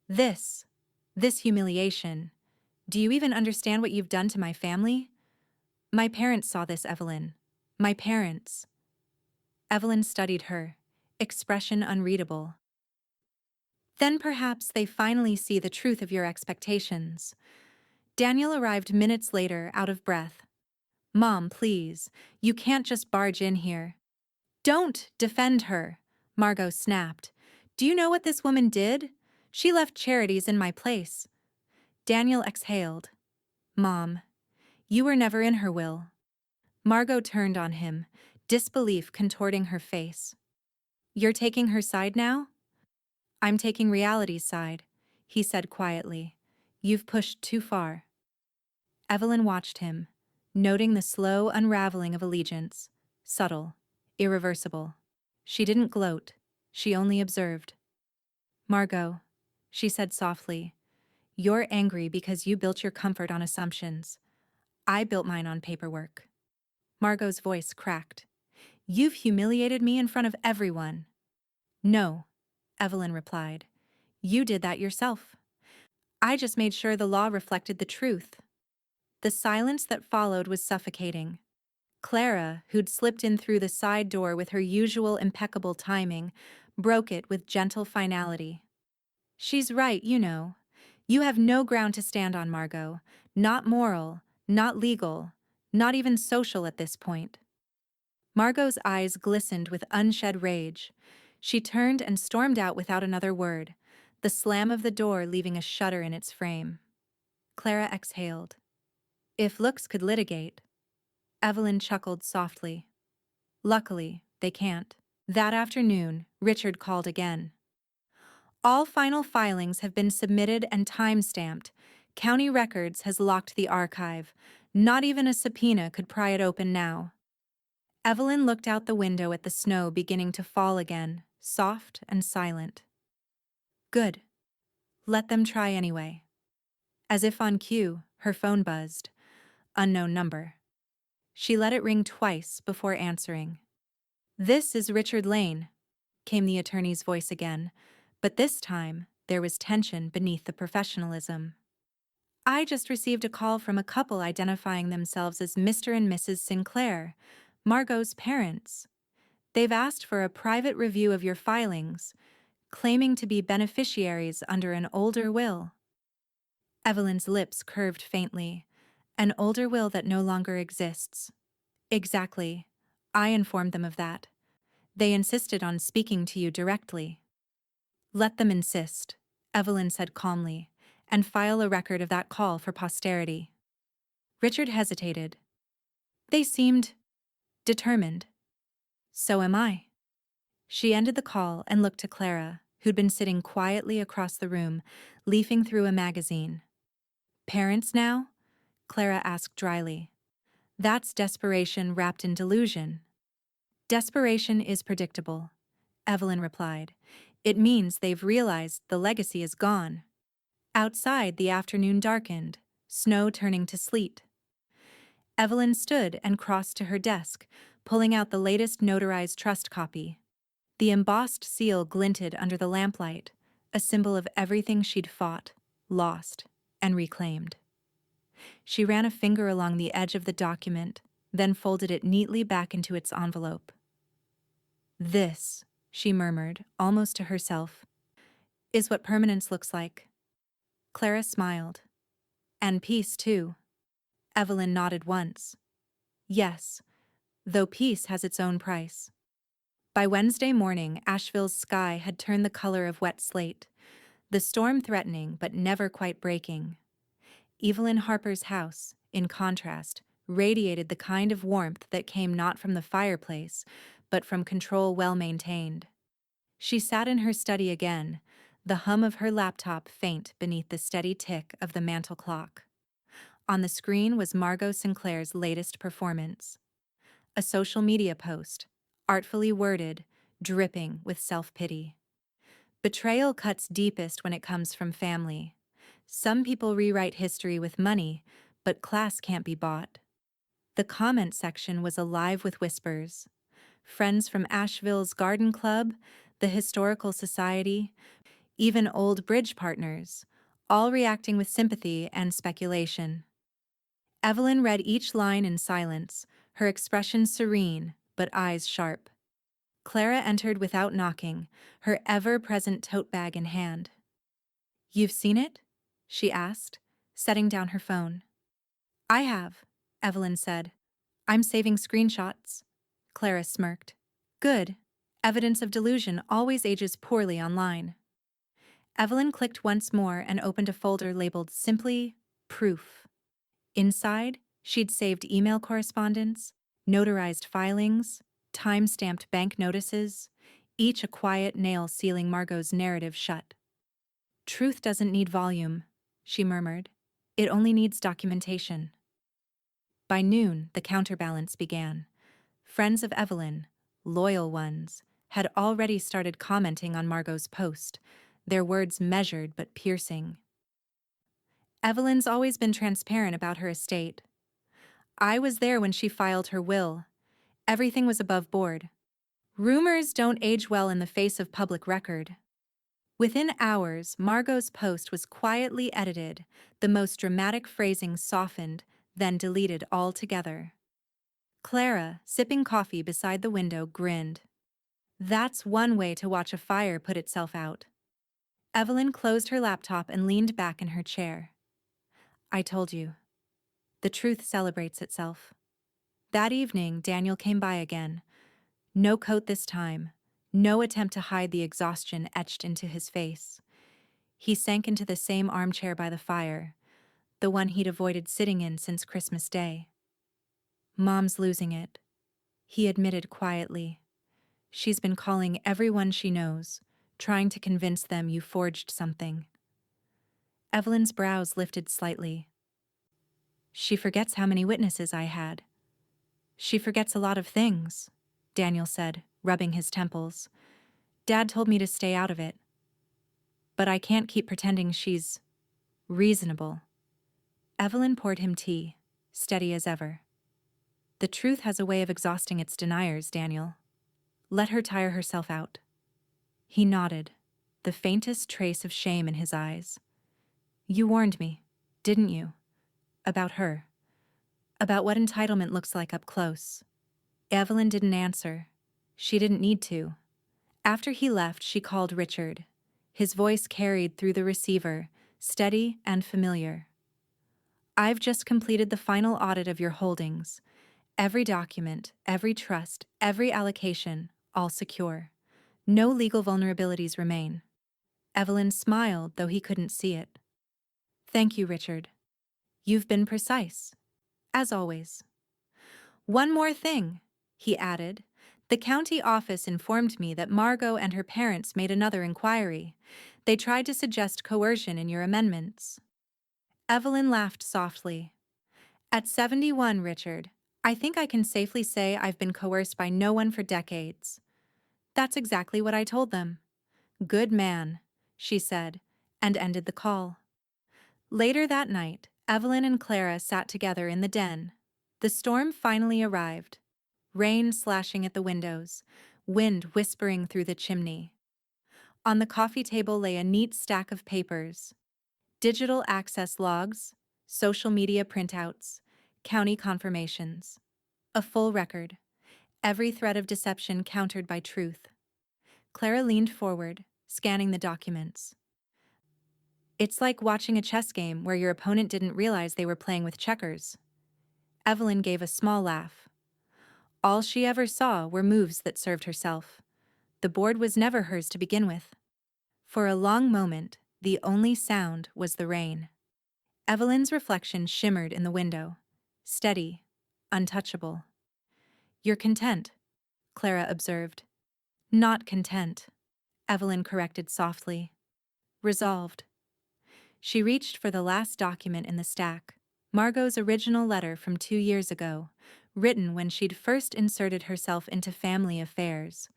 This humiliation. Do you even understand what you've done to my family?" "My parents saw this, Evelyn. My parents." Evelyn studied her, expression unreadable. "Then perhaps they finally see the truth of your expectations." Daniel arrived minutes later, out of breath. "Mom, please, you can't just barge in here." "Don't defend her," Margot snapped. "Do you know what this woman did? She left charities in my place." Daniel exhaled. "Mom, you were never in her will." Margot turned on him, disbelief contorting her face. "You're taking her side now?" "I'm taking reality's side," he said quietly. "You've pushed too far." Evelyn watched him, noting the slow unraveling of allegiance. Subtle, irreversible. She didn't gloat, she only observed. Margot, she said softly, you're angry because you built your comfort on assumptions. I built mine on paperwork. Margot's voice cracked. You've humiliated me in front of everyone. No, Evelyn replied. You did that yourself. I just made sure the law reflected the truth. The silence that followed was suffocating. Clara, who'd slipped in through the side door with her usual impeccable timing, broke it with gentle finality. She's right, you know. You have no ground to stand on, Margot. Not moral, not legal, not even social at this point. Margot's eyes glistened with unshed rage. She turned and stormed out without another word, the slam of the door leaving a shudder in its frame. Clara exhaled. If looks could litigate. Evelyn chuckled softly. Luckily, they can't. That afternoon, Richard called again. All final filings have been submitted and time-stamped. County Records has locked the archive. Not even a subpoena could pry it open now. Evelyn looked out the window at the snow beginning to fall again, soft and silent. Good. Let them try anyway. As if on cue, her phone buzzed. Unknown number. She let it ring twice before answering. This is Richard Lane, came the attorney's voice again, but this time there was tension beneath the professionalism. I just received a call from a couple identifying themselves as Mr. and Mrs. Sinclair, Margot's parents. They've asked for a private review of your filings, claiming to be beneficiaries under an older will. Evelyn's lips curved faintly. An older will that no longer exists. Exactly. I informed them of that. They insisted on speaking to you directly. Let them insist, Evelyn said calmly, and file a record of that call for posterity. Richard hesitated. They seemed determined. So am I. She ended the call and looked to Clara, who'd been sitting quietly across the room, leafing through a magazine. Parents now? Clara asked dryly. That's desperation wrapped in delusion. Desperation is predictable, Evelyn replied. It means they've realized the legacy is gone. Outside, the afternoon darkened, snow turning to sleet. Evelyn stood and crossed to her desk, pulling out the latest notarized trust copy. The embossed seal glinted under the lamplight, a symbol of everything she'd fought, lost, and reclaimed. She ran a finger along the edge of the document, then folded it neatly back into its envelope. This, she murmured, almost to herself, is what permanence looks like. Clara smiled. And peace, too. Evelyn nodded once. Yes, though peace has its own price. By Wednesday morning, Asheville's sky had turned the color of wet slate, the storm threatening but never quite breaking. Evelyn Harper's house, in contrast, radiated the kind of warmth that came not from the fireplace, but from control well maintained. She sat in her study again, the hum of her laptop faint beneath the steady tick of the mantel clock. On the screen was Margot Sinclair's latest performance. A social media post, artfully worded, dripping with self-pity. Betrayal cuts deepest when it comes from family. Some people rewrite history with money, but class can't be bought. The comment section was alive with whispers. Friends from Asheville's garden club, the historical society, even old bridge partners, all reacting with sympathy and speculation. Evelyn read each line in silence, her expression serene, but eyes sharp. Clara entered without knocking, her ever-present tote bag in hand. "You've seen it?" she asked, setting down her phone. "I have," Evelyn said. "I'm saving screenshots." Clara smirked. "Good. Evidence of delusion always ages poorly online." Evelyn clicked once more and opened a folder labeled simply Proof. Inside, she'd saved email correspondence, notarized filings, time-stamped bank notices, each a quiet nail sealing Margot's narrative shut. "Truth doesn't need volume," she murmured. "It only needs documentation." By noon, the counterbalance began. Friends of Evelyn, loyal ones, had already started commenting on Margot's post, their words measured but piercing. Evelyn's always been transparent about her estate. I was there when she filed her will. Everything was above board. Rumors don't age well in the face of public record. Within hours, Margot's post was quietly edited, the most dramatic phrasing softened, then deleted altogether. Clara, sipping coffee beside the window, grinned. That's one way to watch a fire put itself out. Evelyn closed her laptop and leaned back in her chair. I told you. The truth celebrates itself. That evening, Daniel came by again. No coat this time. No attempt to hide the exhaustion etched into his face. He sank into the same armchair by the fire, the one he'd avoided sitting in since Christmas Day. Mom's losing it, he admitted quietly. She's been calling everyone she knows, trying to convince them you forged something. Evelyn's brows lifted slightly. She forgets how many witnesses I had. She forgets a lot of things, Daniel said, rubbing his temples. Dad told me to stay out of it. But I can't keep pretending she's reasonable. Evelyn poured him tea, steady as ever. The truth has a way of exhausting its deniers, Daniel. Let her tire herself out. He nodded, the faintest trace of shame in his eyes. You warned me, didn't you? About her. About what entitlement looks like up close. Evelyn didn't answer. She didn't need to. After he left, she called Richard. His voice carried through the receiver, steady and familiar. I've just completed the final audit of your holdings. Every document, every trust, every allocation, all secure. No legal vulnerabilities remain. Evelyn smiled, though he couldn't see it. Thank you, Richard. You've been precise, as always. One more thing, he added. The county office informed me that Margot and her parents made another inquiry. They tried to suggest coercion in your amendments. Evelyn laughed softly. At 71, Richard, I think I can safely say I've been coerced by no one for decades. That's exactly what I told them. Good man, she said, and ended the call. Later that night, Evelyn and Clara sat together in the den. The storm finally arrived. Rain slashing at the windows, wind whispering through the chimney. On the coffee table lay a neat stack of papers. Digital access logs, social media printouts, county confirmations. A full record. Every thread of deception countered by truth. Clara leaned forward, scanning the documents. It's like watching a chess game where your opponent didn't realize they were playing with checkers. Evelyn gave a small laugh. All she ever saw were moves that served herself. The board was never hers to begin with. For a long moment, the only sound was the rain. Evelyn's reflection shimmered in the window, steady, untouchable. You're content, Clara observed. Not content, Evelyn corrected softly. Resolved. She reached for the last document in the stack, Margot's original letter from 2 years ago, written when she'd first inserted herself into family affairs.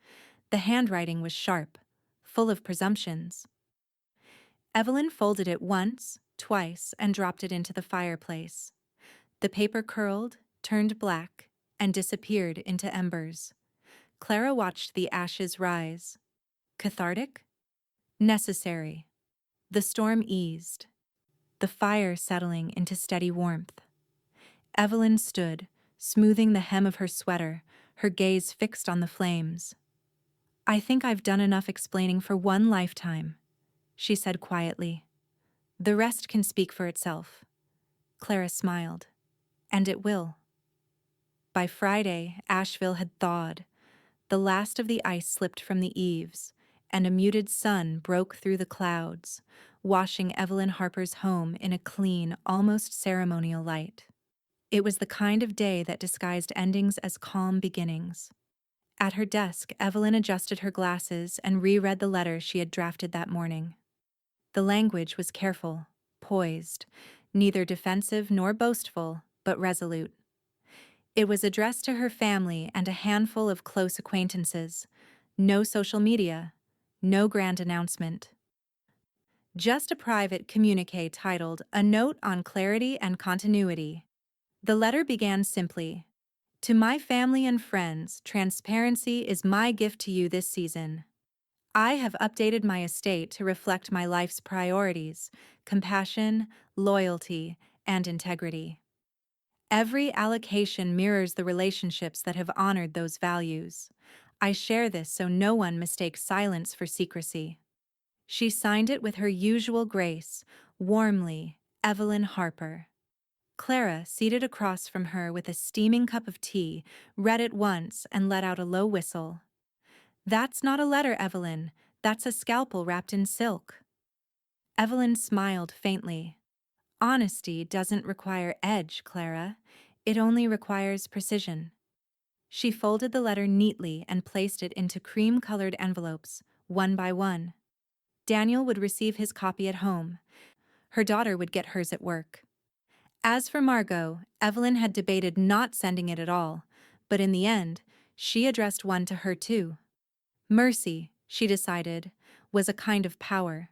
The handwriting was sharp, full of presumptions. Evelyn folded it once, twice, and dropped it into the fireplace. The paper curled, turned black, and disappeared into embers. Clara watched the ashes rise. Cathartic? Necessary. The storm eased, the fire settling into steady warmth. Evelyn stood, smoothing the hem of her sweater, her gaze fixed on the flames. I think I've done enough explaining for one lifetime, she said quietly. The rest can speak for itself. Clara smiled. And it will. By Friday, Asheville had thawed. The last of the ice slipped from the eaves, and a muted sun broke through the clouds, washing Evelyn Harper's home in a clean, almost ceremonial light. It was the kind of day that disguised endings as calm beginnings. At her desk, Evelyn adjusted her glasses and reread the letter she had drafted that morning. The language was careful, poised, neither defensive nor boastful, but resolute. It was addressed to her family and a handful of close acquaintances. No social media, no grand announcement. Just a private communique titled "A Note on Clarity and Continuity." The letter began simply: "To my family and friends, transparency is my gift to you this season. I have updated my estate to reflect my life's priorities: compassion, loyalty, and integrity. Every allocation mirrors the relationships that have honored those values. I share this so no one mistakes silence for secrecy." She signed it with her usual grace, warmly, Evelyn Harper. Clara, seated across from her with a steaming cup of tea, read it once and let out a low whistle. "That's not a letter, Evelyn. That's a scalpel wrapped in silk." Evelyn smiled faintly. "Honesty doesn't require edge, Clara. It only requires precision." She folded the letter neatly and placed it into cream-colored envelopes, one by one. Daniel would receive his copy at home. Her daughter would get hers at work. As for Margot, Evelyn had debated not sending it at all, but in the end, she addressed one to her too. Mercy, she decided, was a kind of power.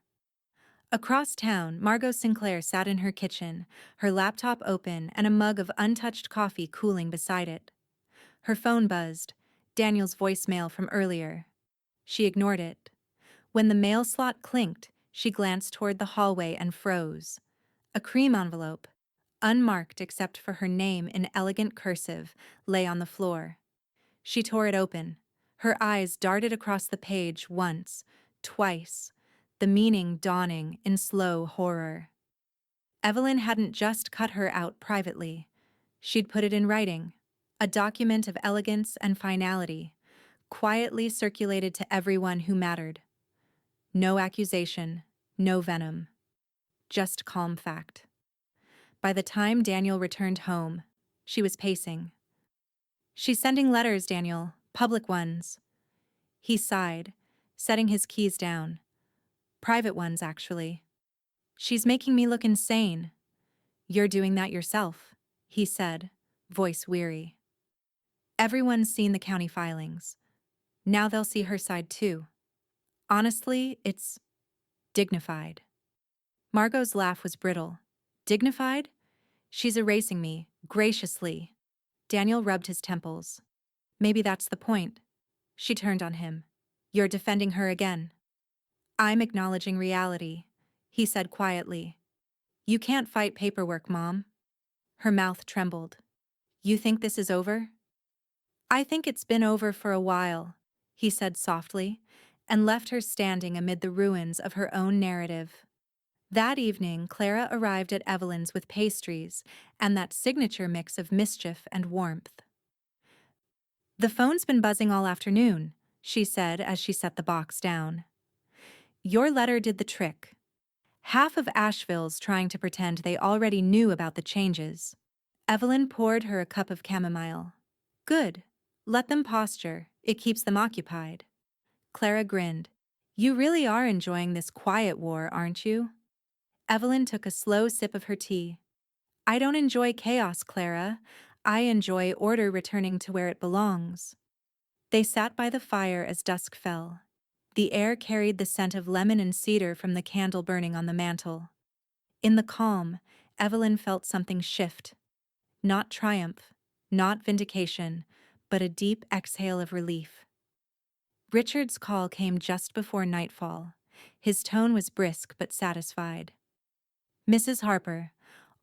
Across town, Margot Sinclair sat in her kitchen, her laptop open and a mug of untouched coffee cooling beside it. Her phone buzzed, Daniel's voicemail from earlier. She ignored it. When the mail slot clinked, she glanced toward the hallway and froze. A cream envelope, unmarked except for her name in elegant cursive, lay on the floor. She tore it open. Her eyes darted across the page once, twice, the meaning dawning in slow horror. Evelyn hadn't just cut her out privately. She'd put it in writing, a document of elegance and finality, quietly circulated to everyone who mattered. No accusation, no venom, just calm fact. By the time Daniel returned home, she was pacing. "She's sending letters, Daniel, public ones." He sighed, setting his keys down. "Private ones, actually." "She's making me look insane." "You're doing that yourself," he said, voice weary. "Everyone's seen the county filings. Now they'll see her side too. Honestly, it's dignified." Margot's laugh was brittle. "Dignified? She's erasing me, graciously." Daniel rubbed his temples. "Maybe that's the point." She turned on him. "You're defending her again." "I'm acknowledging reality," he said quietly. "You can't fight paperwork, Mom." Her mouth trembled. "You think this is over?" "I think it's been over for a while," he said softly, and left her standing amid the ruins of her own narrative. That evening, Clara arrived at Evelyn's with pastries and that signature mix of mischief and warmth. "The phone's been buzzing all afternoon," she said as she set the box down. "Your letter did the trick. Half of Asheville's trying to pretend they already knew about the changes." Evelyn poured her a cup of chamomile. "Good. Let them posture. It keeps them occupied." Clara grinned. "You really are enjoying this quiet war, aren't you?" Evelyn took a slow sip of her tea. "I don't enjoy chaos, Clara. I enjoy order returning to where it belongs." They sat by the fire as dusk fell. The air carried the scent of lemon and cedar from the candle burning on the mantel. In the calm, Evelyn felt something shift. Not triumph, not vindication, but a deep exhale of relief. Richard's call came just before nightfall. His tone was brisk but satisfied. "Mrs. Harper,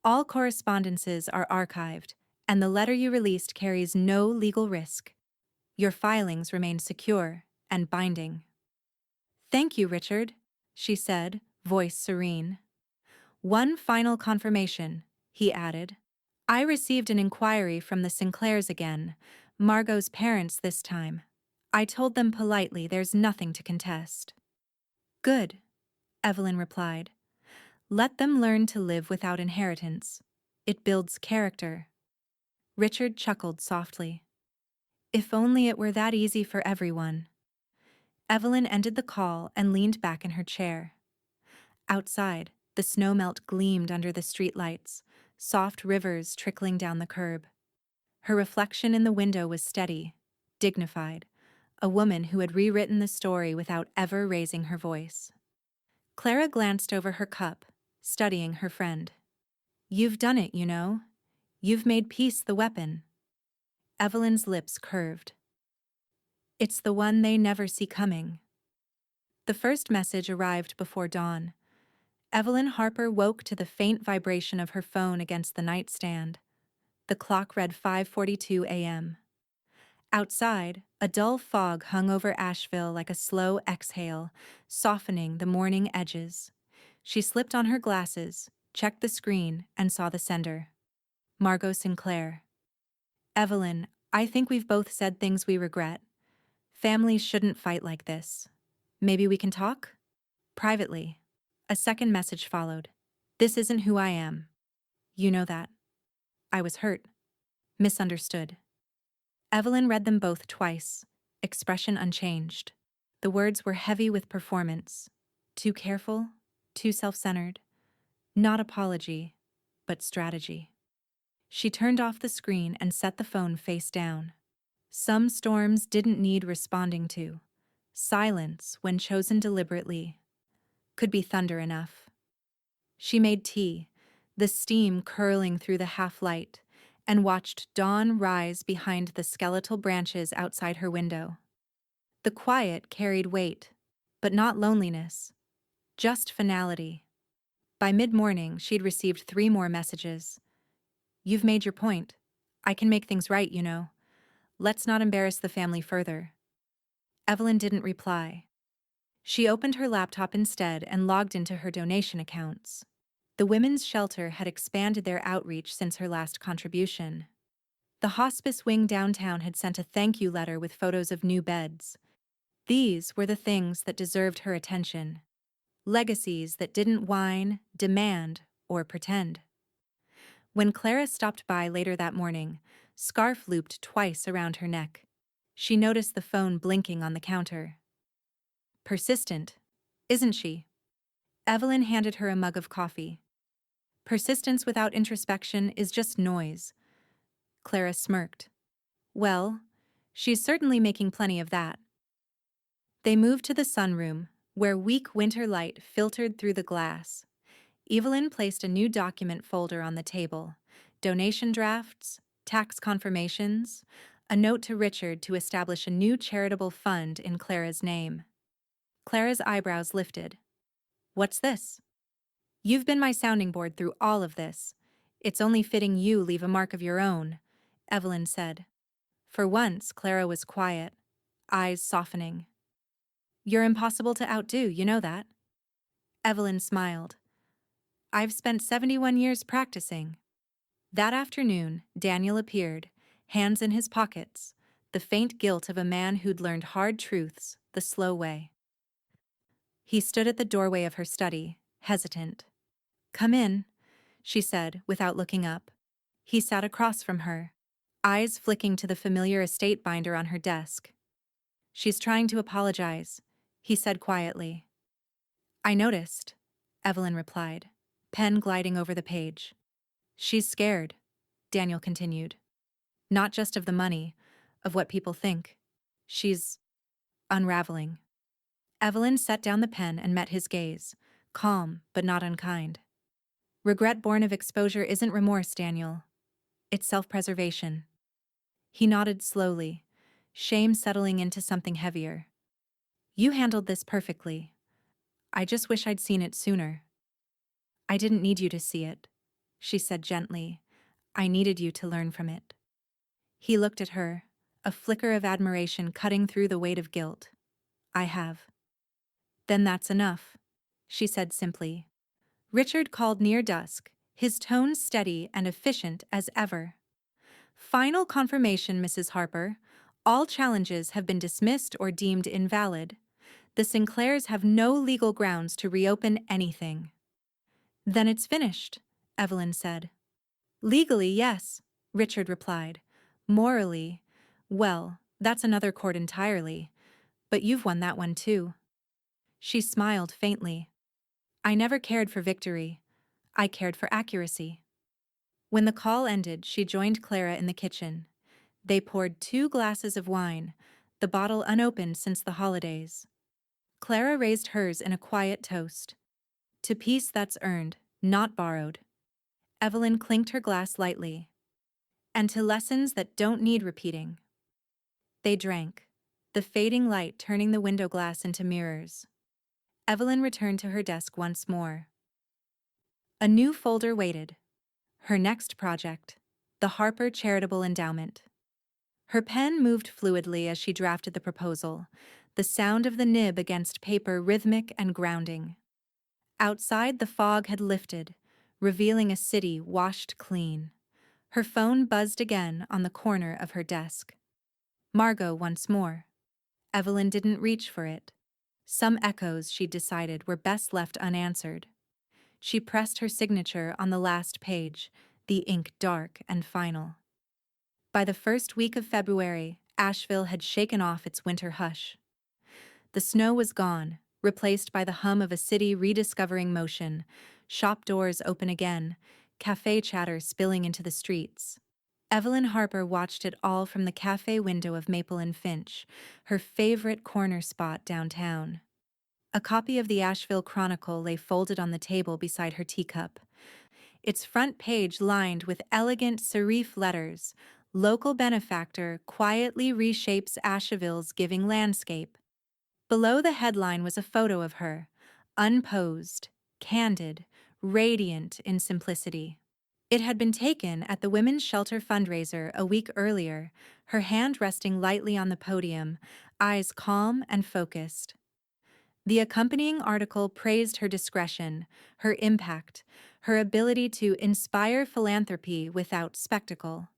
all correspondences are archived, and the letter you released carries no legal risk. Your filings remain secure and binding." "Thank you, Richard," she said, voice serene. "One final confirmation," he added. "I received an inquiry from the Sinclairs again, Margot's parents this time. I told them politely there's nothing to contest." "Good," Evelyn replied. "Let them learn to live without inheritance. It builds character." Richard chuckled softly. "If only it were that easy for everyone." Evelyn ended the call and leaned back in her chair. Outside, the snowmelt gleamed under the streetlights, soft rivers trickling down the curb. Her reflection in the window was steady, dignified, a woman who had rewritten the story without ever raising her voice. Clara glanced over her cup, studying her friend. "You've done it, you know. You've made peace the weapon." Evelyn's lips curved. "It's the one they never see coming." The first message arrived before dawn. Evelyn Harper woke to the faint vibration of her phone against the nightstand. The clock read 5:42 a.m. Outside, a dull fog hung over Asheville like a slow exhale, softening the morning edges. She slipped on her glasses, checked the screen, and saw the sender. Margot Sinclair. "Evelyn, I think we've both said things we regret. Families shouldn't fight like this. Maybe we can talk? Privately." A second message followed. "This isn't who I am. You know that. I was hurt. Misunderstood." Evelyn read them both twice, expression unchanged. The words were heavy with performance. Too careful, too self-centered. Not apology, but strategy. She turned off the screen and set the phone face down. Some storms didn't need responding to. Silence, when chosen deliberately, could be thunder enough. She made tea, the steam curling through the half-light, and watched dawn rise behind the skeletal branches outside her window. The quiet carried weight, but not loneliness, just finality. By mid-morning, she'd received 3 more messages. "You've made your point. I can make things right, you know. Let's not embarrass the family further." Evelyn didn't reply. She opened her laptop instead and logged into her donation accounts. The women's shelter had expanded their outreach since her last contribution. The hospice wing downtown had sent a thank you letter with photos of new beds. These were the things that deserved her attention. Legacies that didn't whine, demand, or pretend. When Clara stopped by later that morning, scarf looped twice around her neck. She noticed the phone blinking on the counter. Persistent, isn't she? Evelyn handed her a mug of coffee. Persistence without introspection is just noise. Clara smirked. Well, she's certainly making plenty of that. They moved to the sunroom, where weak winter light filtered through the glass. Evelyn placed a new document folder on the table. Donation drafts, tax confirmations, a note to Richard to establish a new charitable fund in Clara's name. Clara's eyebrows lifted. "What's this?" "You've been my sounding board through all of this. It's only fitting you leave a mark of your own," Evelyn said. For once, Clara was quiet, eyes softening. "You're impossible to outdo, you know that." Evelyn smiled. "I've spent 71 years practicing." That afternoon, Daniel appeared, hands in his pockets, the faint guilt of a man who'd learned hard truths the slow way. He stood at the doorway of her study, hesitant. "Come in," she said, without looking up. He sat across from her, eyes flicking to the familiar estate binder on her desk. "She's trying to apologize," he said quietly. "I noticed," Evelyn replied, pen gliding over the page. "She's scared," Daniel continued. "Not just of the money, of what people think. She's unraveling." Evelyn set down the pen and met his gaze, calm but not unkind. "Regret born of exposure isn't remorse, Daniel. It's self-preservation." He nodded slowly, shame settling into something heavier. "You handled this perfectly. I just wish I'd seen it sooner." "I didn't need you to see it," she said gently. "I needed you to learn from it." He looked at her, a flicker of admiration cutting through the weight of guilt. "I have." "Then that's enough," she said simply. Richard called near dusk, his tone steady and efficient as ever. "Final confirmation, Mrs. Harper. All challenges have been dismissed or deemed invalid. The Sinclairs have no legal grounds to reopen anything." "Then it's finished," Evelyn said. "Legally, yes," Richard replied. "Morally, well, that's another court entirely. But you've won that one too." She smiled faintly. "I never cared for victory. I cared for accuracy." When the call ended, she joined Clara in the kitchen. They poured 2 glasses of wine, the bottle unopened since the holidays. Clara raised hers in a quiet toast. To peace that's earned, not borrowed. Evelyn clinked her glass lightly. And to lessons that don't need repeating. They drank, the fading light turning the window glass into mirrors. Evelyn returned to her desk once more. A new folder waited. Her next project, the Harper Charitable Endowment. Her pen moved fluidly as she drafted the proposal, the sound of the nib against paper rhythmic and grounding. Outside, the fog had lifted, revealing a city washed clean. Her phone buzzed again on the corner of her desk. Margot once more. Evelyn didn't reach for it. Some echoes, she decided, were best left unanswered. She pressed her signature on the last page, the ink dark and final. By the first week of February, Asheville had shaken off its winter hush. The snow was gone, replaced by the hum of a city rediscovering motion, shop doors open again, cafe chatter spilling into the streets. Evelyn Harper watched it all from the cafe window of Maple and Finch, her favorite corner spot downtown. A copy of the Asheville Chronicle lay folded on the table beside her teacup. Its front page lined with elegant serif letters, "Local benefactor quietly reshapes Asheville's giving landscape." Below the headline was a photo of her, unposed, candid, radiant in simplicity. It had been taken at the Women's Shelter fundraiser a week earlier, her hand resting lightly on the podium, eyes calm and focused. The accompanying article praised her discretion, her impact, her ability to inspire philanthropy without spectacle.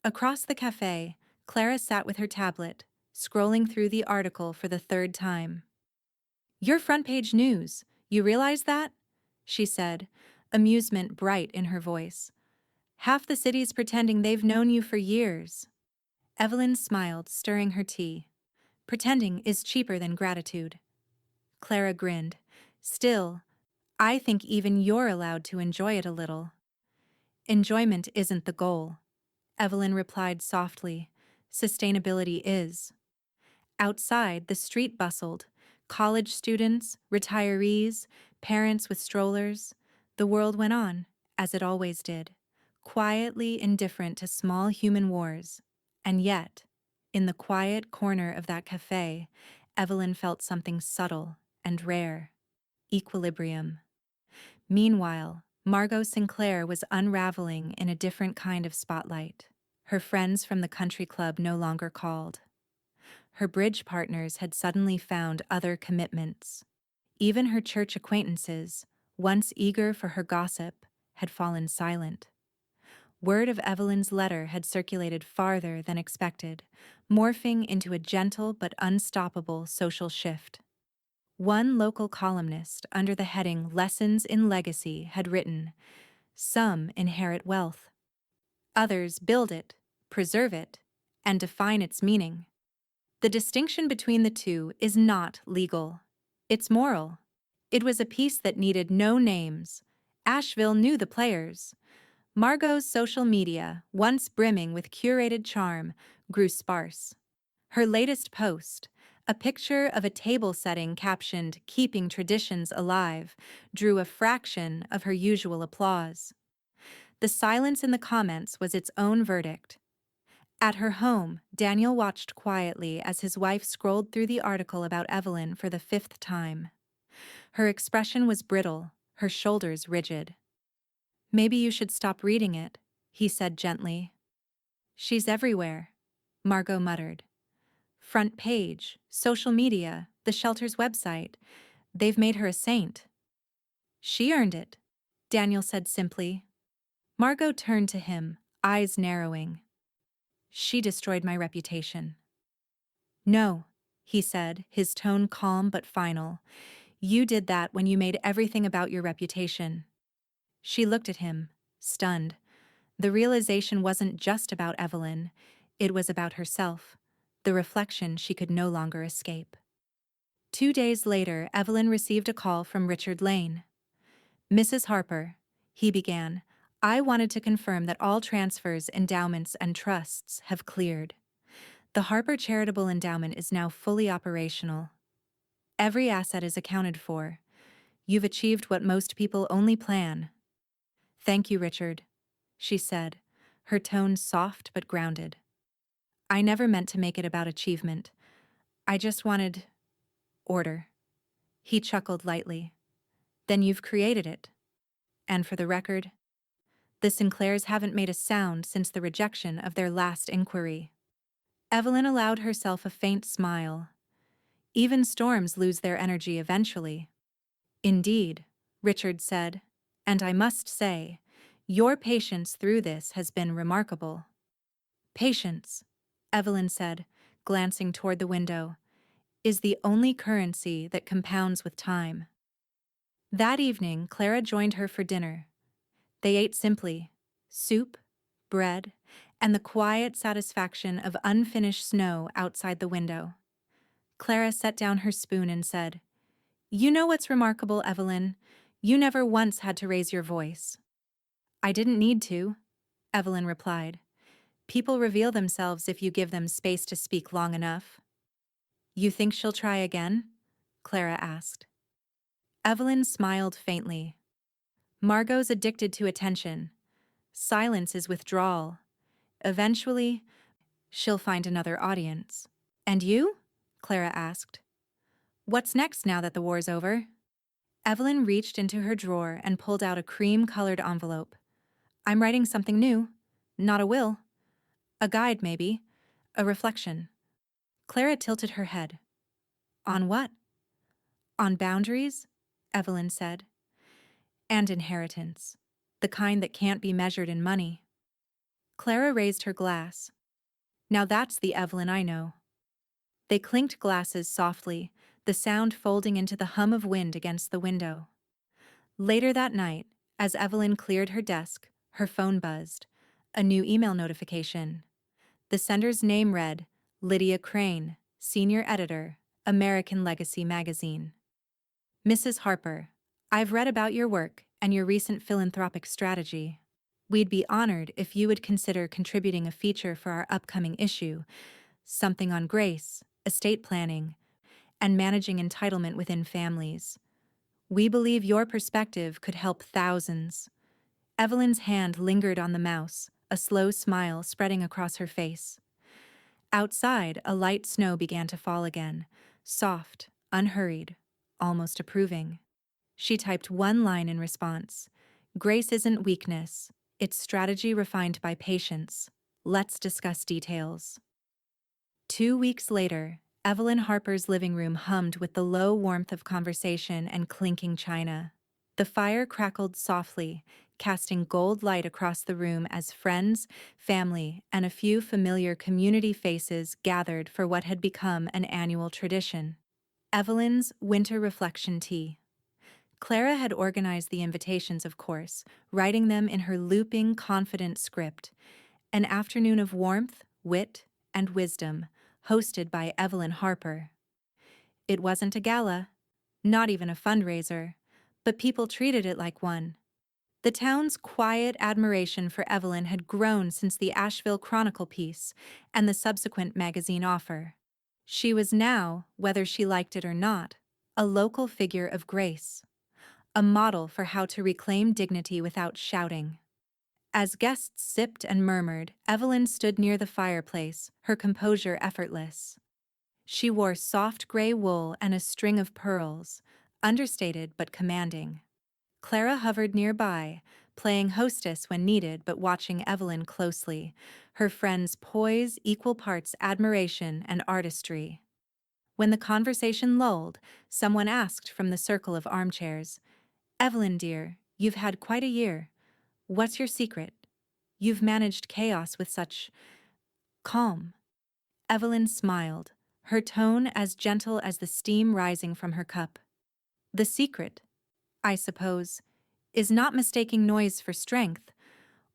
Across the cafe, Clara sat with her tablet, scrolling through the article for the third time. "Your front-page news, you realize that?" she said, amusement bright in her voice. "Half the city's pretending they've known you for years." Evelyn smiled, stirring her tea. "Pretending is cheaper than gratitude." Clara grinned. "Still, I think even you're allowed to enjoy it a little." "Enjoyment isn't the goal," Evelyn replied softly. "Sustainability is." Outside, the street bustled. College students, retirees, parents with strollers. The world went on, as it always did, quietly indifferent to small human wars. And yet, in the quiet corner of that cafe, Evelyn felt something subtle and rare: equilibrium. Meanwhile, Margot Sinclair was unraveling in a different kind of spotlight. Her friends from the country club no longer called. Her bridge partners had suddenly found other commitments. Even her church acquaintances, once eager for her gossip, had fallen silent. Word of Evelyn's letter had circulated farther than expected, morphing into a gentle but unstoppable social shift. One local columnist, under the heading "Lessons in Legacy," had written, "Some inherit wealth. Others build it, preserve it, and define its meaning. The distinction between the two is not legal. It's moral." It was a piece that needed no names. Asheville knew the players. Margot's social media, once brimming with curated charm, grew sparse. Her latest post, a picture of a table setting captioned "Keeping Traditions Alive," drew a fraction of her usual applause. The silence in the comments was its own verdict. At her home, Daniel watched quietly as his wife scrolled through the article about Evelyn for the 5th time. Her expression was brittle, her shoulders rigid. "Maybe you should stop reading it," he said gently. "She's everywhere," Margot muttered. "Front page, social media, the shelter's website. They've made her a saint." "She earned it," Daniel said simply. Margot turned to him, eyes narrowing. "She destroyed my reputation." "No," he said, his tone calm but final. "You did that when you made everything about your reputation." She looked at him, stunned. The realization wasn't just about Evelyn. It was about herself, the reflection she could no longer escape. 2 days later, Evelyn received a call from Richard Lane. "Mrs. Harper," he began, I wanted to confirm that all transfers, endowments, and trusts have cleared. The Harper Charitable Endowment is now fully operational. Every asset is accounted for. You've achieved what most people only plan. Thank you, Richard, she said, her tone soft but grounded. I never meant to make it about achievement. I just wanted order. He chuckled lightly. Then you've created it. And for the record, the Sinclairs haven't made a sound since the rejection of their last inquiry. Evelyn allowed herself a faint smile. Even storms lose their energy eventually. Indeed, Richard said, and I must say, your patience through this has been remarkable. Patience, Evelyn said, glancing toward the window, is the only currency that compounds with time. That evening, Clara joined her for dinner. They ate simply: soup, bread, and the quiet satisfaction of unfinished snow outside the window. Clara set down her spoon and said, "You know what's remarkable, Evelyn? You never once had to raise your voice." "I didn't need to," Evelyn replied. "People reveal themselves if you give them space to speak long enough." "You think she'll try again?" Clara asked. Evelyn smiled faintly. "Margot's addicted to attention. Silence is withdrawal. Eventually, she'll find another audience." "And you?" Clara asked. "What's next now that the war's over?" Evelyn reached into her drawer and pulled out a cream-colored envelope. "I'm writing something new. Not a will. A guide, maybe. A reflection." Clara tilted her head. "On what?" "On boundaries," Evelyn said. "And inheritance. The kind that can't be measured in money." Clara raised her glass. "Now that's the Evelyn I know." They clinked glasses softly, the sound folding into the hum of wind against the window. Later that night, as Evelyn cleared her desk, her phone buzzed. A new email notification. The sender's name read, Lydia Crane, Senior Editor, American Legacy Magazine. "Mrs. Harper, I've read about your work and your recent philanthropic strategy. We'd be honored if you would consider contributing a feature for our upcoming issue, something on grace, estate planning, and managing entitlement within families. We believe your perspective could help thousands." Evelyn's hand lingered on the mouse, a slow smile spreading across her face. Outside, a light snow began to fall again, soft, unhurried, almost approving. She typed one line in response. "Grace isn't weakness. It's strategy refined by patience. Let's discuss details." 2 weeks later, Evelyn Harper's living room hummed with the low warmth of conversation and clinking china. The fire crackled softly, casting gold light across the room as friends, family, and a few familiar community faces gathered for what had become an annual tradition: Evelyn's winter reflection tea. Clara had organized the invitations, of course, writing them in her looping, confident script. An afternoon of warmth, wit, and wisdom, hosted by Evelyn Harper. It wasn't a gala, not even a fundraiser, but people treated it like one. The town's quiet admiration for Evelyn had grown since the Asheville Chronicle piece and the subsequent magazine offer. She was now, whether she liked it or not, a local figure of grace, a model for how to reclaim dignity without shouting. As guests sipped and murmured, Evelyn stood near the fireplace, her composure effortless. She wore soft gray wool and a string of pearls, understated but commanding. Clara hovered nearby, playing hostess when needed but watching Evelyn closely, her friend's poise equal parts admiration and artistry. When the conversation lulled, someone asked from the circle of armchairs, "Evelyn, dear, you've had quite a year. What's your secret? You've managed chaos with such calm." Evelyn smiled, her tone as gentle as the steam rising from her cup. "The secret, I suppose, is not mistaking noise for strength,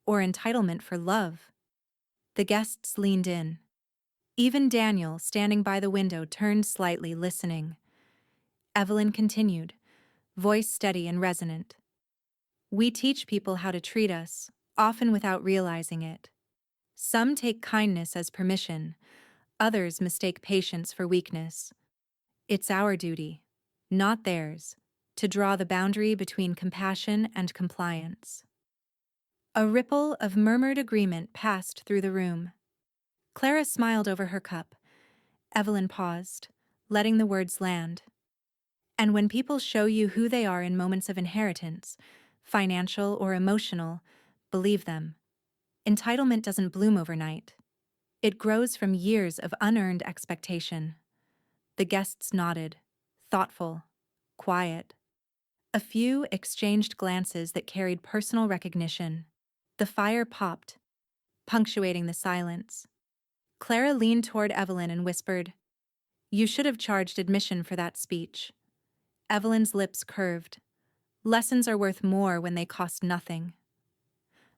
or entitlement for love." The guests leaned in. Even Daniel, standing by the window, turned slightly, listening. Evelyn continued, voice steady and resonant. We teach people how to treat us, often without realizing it. Some take kindness as permission, others mistake patience for weakness. It's our duty, not theirs, to draw the boundary between compassion and compliance. A ripple of murmured agreement passed through the room. Clara smiled over her cup. Evelyn paused, letting the words land. And when people show you who they are in moments of inheritance, financial or emotional, believe them. Entitlement doesn't bloom overnight. It grows from years of unearned expectation. The guests nodded, thoughtful, quiet. A few exchanged glances that carried personal recognition. The fire popped, punctuating the silence. Clara leaned toward Evelyn and whispered, "You should have charged admission for that speech." Evelyn's lips curved. Lessons are worth more when they cost nothing.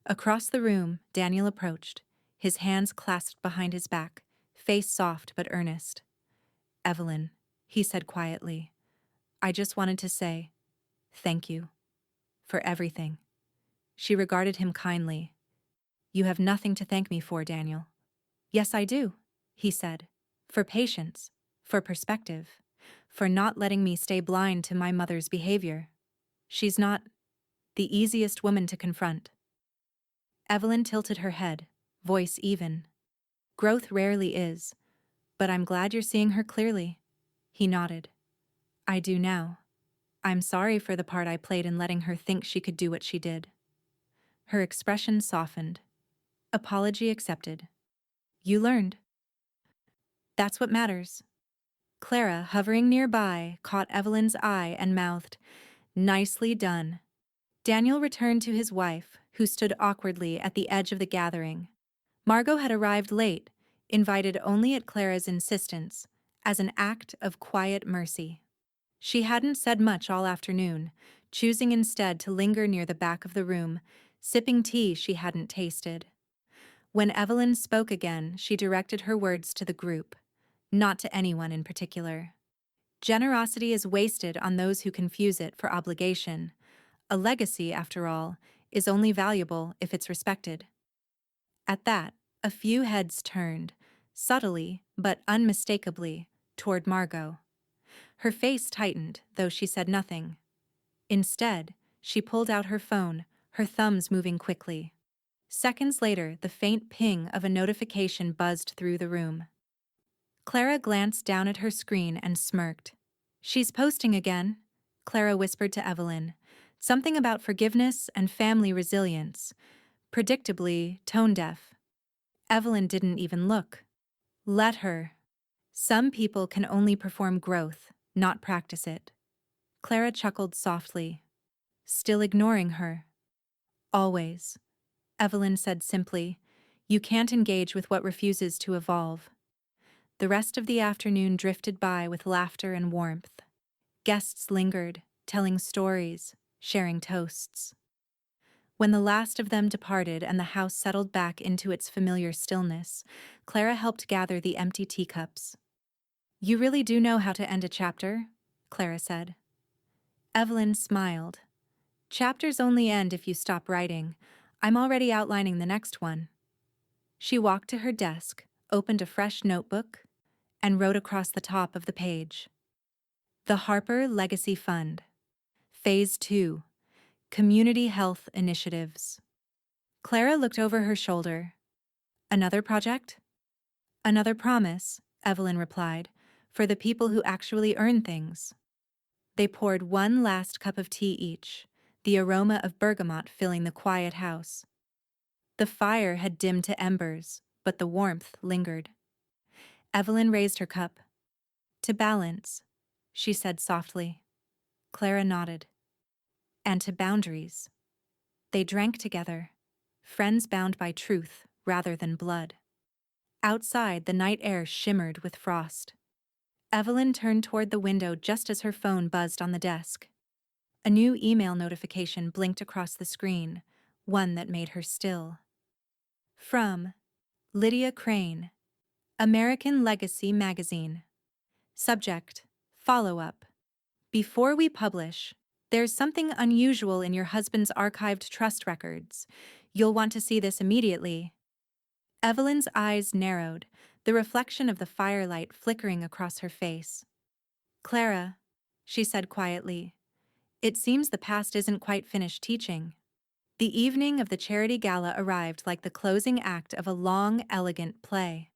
Across the room, Daniel approached, his hands clasped behind his back, face soft but earnest. "Evelyn," he said quietly, "I just wanted to say thank you for everything." She regarded him kindly. "You have nothing to thank me for, Daniel." "Yes, I do," he said. "For patience, for perspective, for not letting me stay blind to my mother's behavior. She's not the easiest woman to confront." Evelyn tilted her head, voice even. "Growth rarely is, but I'm glad you're seeing her clearly." He nodded. "I do now. I'm sorry for the part I played in letting her think she could do what she did." Her expression softened. Apology accepted. "You learned. That's what matters." Clara, hovering nearby, caught Evelyn's eye and mouthed, "Nicely done." Daniel returned to his wife, who stood awkwardly at the edge of the gathering. Margot had arrived late, invited only at Clara's insistence, as an act of quiet mercy. She hadn't said much all afternoon, choosing instead to linger near the back of the room, sipping tea she hadn't tasted. When Evelyn spoke again, she directed her words to the group, not to anyone in particular. Generosity is wasted on those who confuse it for obligation. A legacy, after all, is only valuable if it's respected. At that, a few heads turned, subtly but unmistakably, toward Margot. Her face tightened, though she said nothing. Instead, she pulled out her phone, her thumbs moving quickly. Seconds later, the faint ping of a notification buzzed through the room. Clara glanced down at her screen and smirked. "She's posting again," Clara whispered to Evelyn. "Something about forgiveness and family resilience. Predictably tone-deaf." Evelyn didn't even look. Let her. Some people can only perform growth, not practice it. Clara chuckled softly. "Still ignoring her?" "Always," Evelyn said simply. "You can't engage with what refuses to evolve." The rest of the afternoon drifted by with laughter and warmth. Guests lingered, telling stories, sharing toasts. When the last of them departed and the house settled back into its familiar stillness, Clara helped gather the empty teacups. "You really do know how to end a chapter," Clara said. Evelyn smiled. "Chapters only end if you stop writing. I'm already outlining the next one." She walked to her desk, opened a fresh notebook, and wrote across the top of the page. "The Harper Legacy Fund. Phase 2. Community Health Initiatives." Clara looked over her shoulder. "Another project?" "Another promise," Evelyn replied, "for the people who actually earn things." They poured one last cup of tea each, the aroma of bergamot filling the quiet house. The fire had dimmed to embers, but the warmth lingered. Evelyn raised her cup. "To balance," she said softly. Clara nodded. "And to boundaries." They drank together, friends bound by truth rather than blood. Outside, the night air shimmered with frost. Evelyn turned toward the window just as her phone buzzed on the desk. A new email notification blinked across the screen, one that made her still. From Lydia Crane, American Legacy Magazine. Subject: Follow-up. Before we publish, There's something unusual in your husband's archived trust records. You'll want to see this immediately. Evelyn's eyes narrowed, the reflection of the firelight flickering across her face. Clara, she said quietly, it seems the past isn't quite finished teaching. The evening of the charity gala arrived like the closing act of a long, elegant play.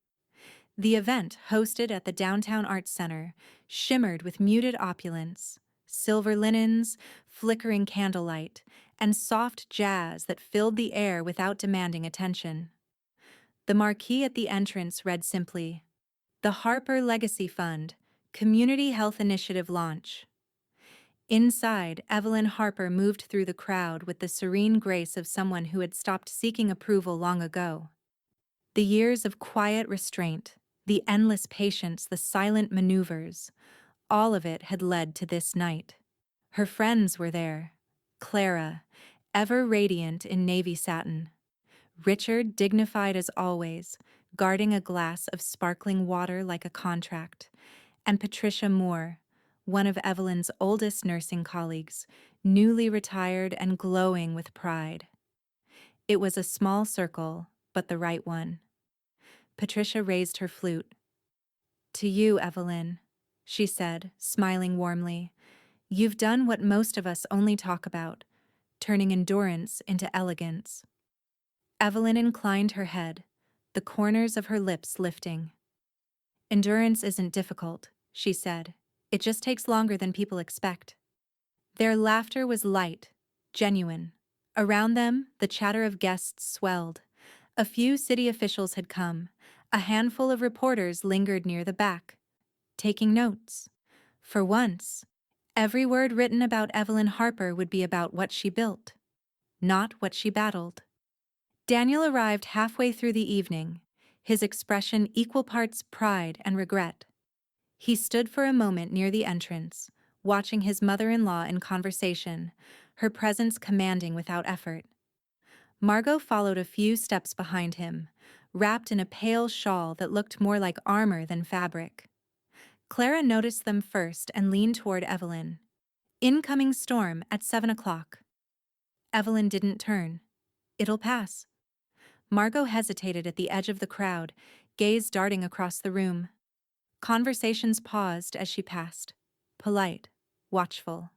The event, hosted at the Downtown Arts Center, shimmered with muted opulence, silver linens, flickering candlelight, and soft jazz that filled the air without demanding attention. The marquee at the entrance read simply, "The Harper Legacy Fund, Community Health Initiative Launch." Inside, Evelyn Harper moved through the crowd with the serene grace of someone who had stopped seeking approval long ago. The years of quiet restraint, the endless patience, the silent maneuvers, all of it had led to this night. Her friends were there. Clara, ever radiant in navy satin. Richard, dignified as always, guarding a glass of sparkling water like a contract. And Patricia Moore, one of Evelyn's oldest nursing colleagues, newly retired and glowing with pride. It was a small circle, but the right one. Patricia raised her flute. "To you, Evelyn," she said, smiling warmly. "You've done what most of us only talk about, turning endurance into elegance." Evelyn inclined her head, the corners of her lips lifting. "Endurance isn't difficult," she said. "It just takes longer than people expect." Their laughter was light, genuine. Around them, the chatter of guests swelled. A few city officials had come. A handful of reporters lingered near the back, taking notes. For once, every word written about Evelyn Harper would be about what she built, not what she battled. Daniel arrived halfway through the evening, his expression equal parts pride and regret. He stood for a moment near the entrance, watching his mother-in-law in conversation, her presence commanding without effort. Margot followed a few steps behind him, wrapped in a pale shawl that looked more like armor than fabric. Clara noticed them first and leaned toward Evelyn. "Incoming storm at 7 o'clock." Evelyn didn't turn. "It'll pass." Margot hesitated at the edge of the crowd, gaze darting across the room. Conversations paused as she passed, polite, watchful.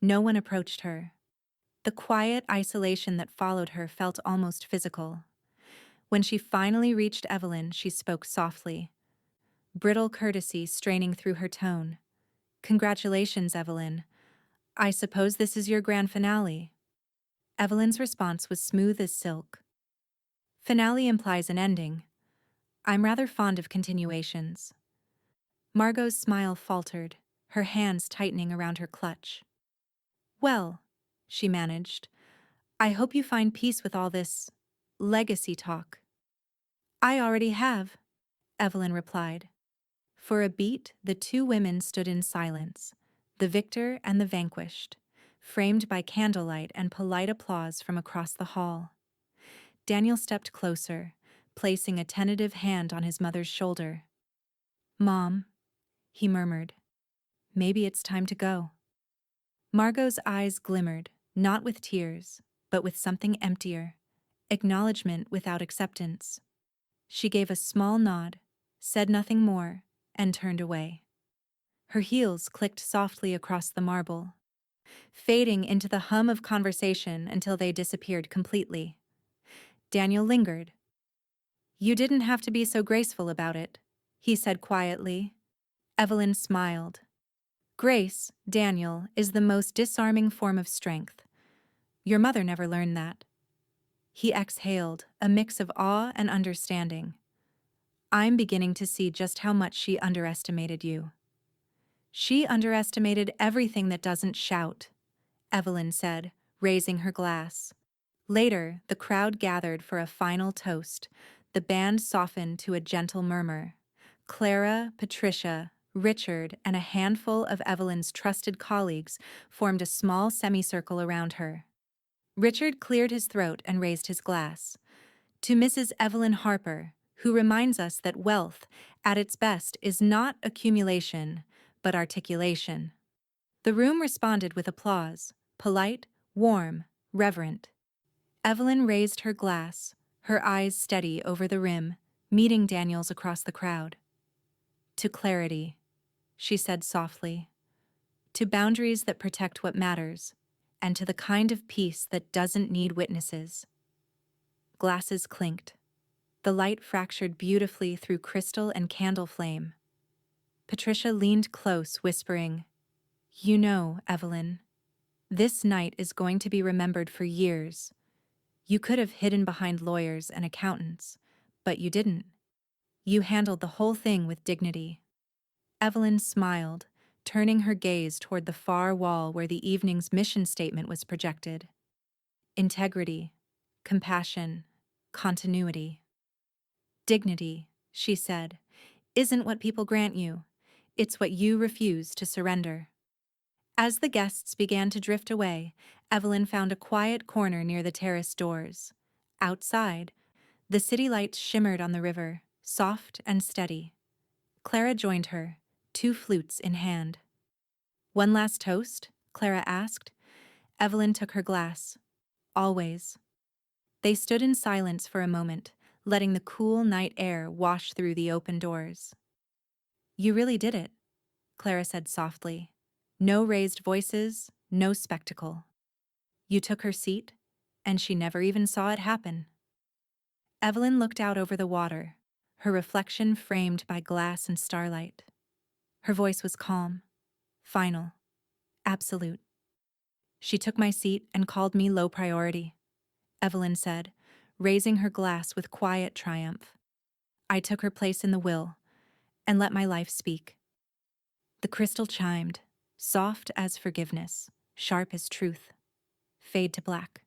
No one approached her. The quiet isolation that followed her felt almost physical. When she finally reached Evelyn, she spoke softly, brittle courtesy straining through her tone. "Congratulations, Evelyn. I suppose this is your grand finale." Evelyn's response was smooth as silk. "Finale implies an ending. I'm rather fond of continuations." Margot's smile faltered, her hands tightening around her clutch. "Well," she managed, "I hope you find peace with all this legacy talk." "I already have," Evelyn replied. For a beat, the two women stood in silence, the victor and the vanquished, framed by candlelight and polite applause from across the hall. Daniel stepped closer, placing a tentative hand on his mother's shoulder. "Mom," he murmured, "maybe it's time to go." Margot's eyes glimmered, not with tears, but with something emptier, acknowledgement without acceptance. She gave a small nod, said nothing more, and turned away. Her heels clicked softly across the marble, fading into the hum of conversation until they disappeared completely. Daniel lingered. "You didn't have to be so graceful about it," he said quietly. Evelyn smiled. "Grace, Daniel, is the most disarming form of strength. Your mother never learned that." He exhaled, a mix of awe and understanding. "I'm beginning to see just how much she underestimated you." "She underestimated everything that doesn't shout," Evelyn said, raising her glass. Later, the crowd gathered for a final toast. The band softened to a gentle murmur. Clara, Patricia, Richard, and a handful of Evelyn's trusted colleagues formed a small semicircle around her. Richard cleared his throat and raised his glass. "To Mrs. Evelyn Harper, who reminds us that wealth, at its best, is not accumulation, but articulation." The room responded with applause, polite, warm, reverent. Evelyn raised her glass, her eyes steady over the rim, meeting Daniel's across the crowd. To clarity, she said softly. To boundaries that protect what matters, and to the kind of peace that doesn't need witnesses. Glasses clinked. The light fractured beautifully through crystal and candle flame. Patricia leaned close, whispering, "You know, Evelyn, this night is going to be remembered for years. You could have hidden behind lawyers and accountants, but you didn't. You handled the whole thing with dignity." Evelyn smiled, turning her gaze toward the far wall where the evening's mission statement was projected. Integrity, compassion, continuity. Dignity, she said, isn't what people grant you. It's what you refuse to surrender. As the guests began to drift away, Evelyn found a quiet corner near the terrace doors. Outside, the city lights shimmered on the river, soft and steady. Clara joined her, two flutes in hand. "One last toast?" Clara asked. Evelyn took her glass. "Always." They stood in silence for a moment, letting the cool night air wash through the open doors. "You really did it," Clara said softly. No raised voices, no spectacle. You took her seat, and she never even saw it happen. Evelyn looked out over the water, her reflection framed by glass and starlight. Her voice was calm, final, absolute. "She took my seat and called me low priority," Evelyn said, raising her glass with quiet triumph. "I took her place in the will and let my life speak." The crystal chimed, soft as forgiveness, sharp as truth. Fade to black.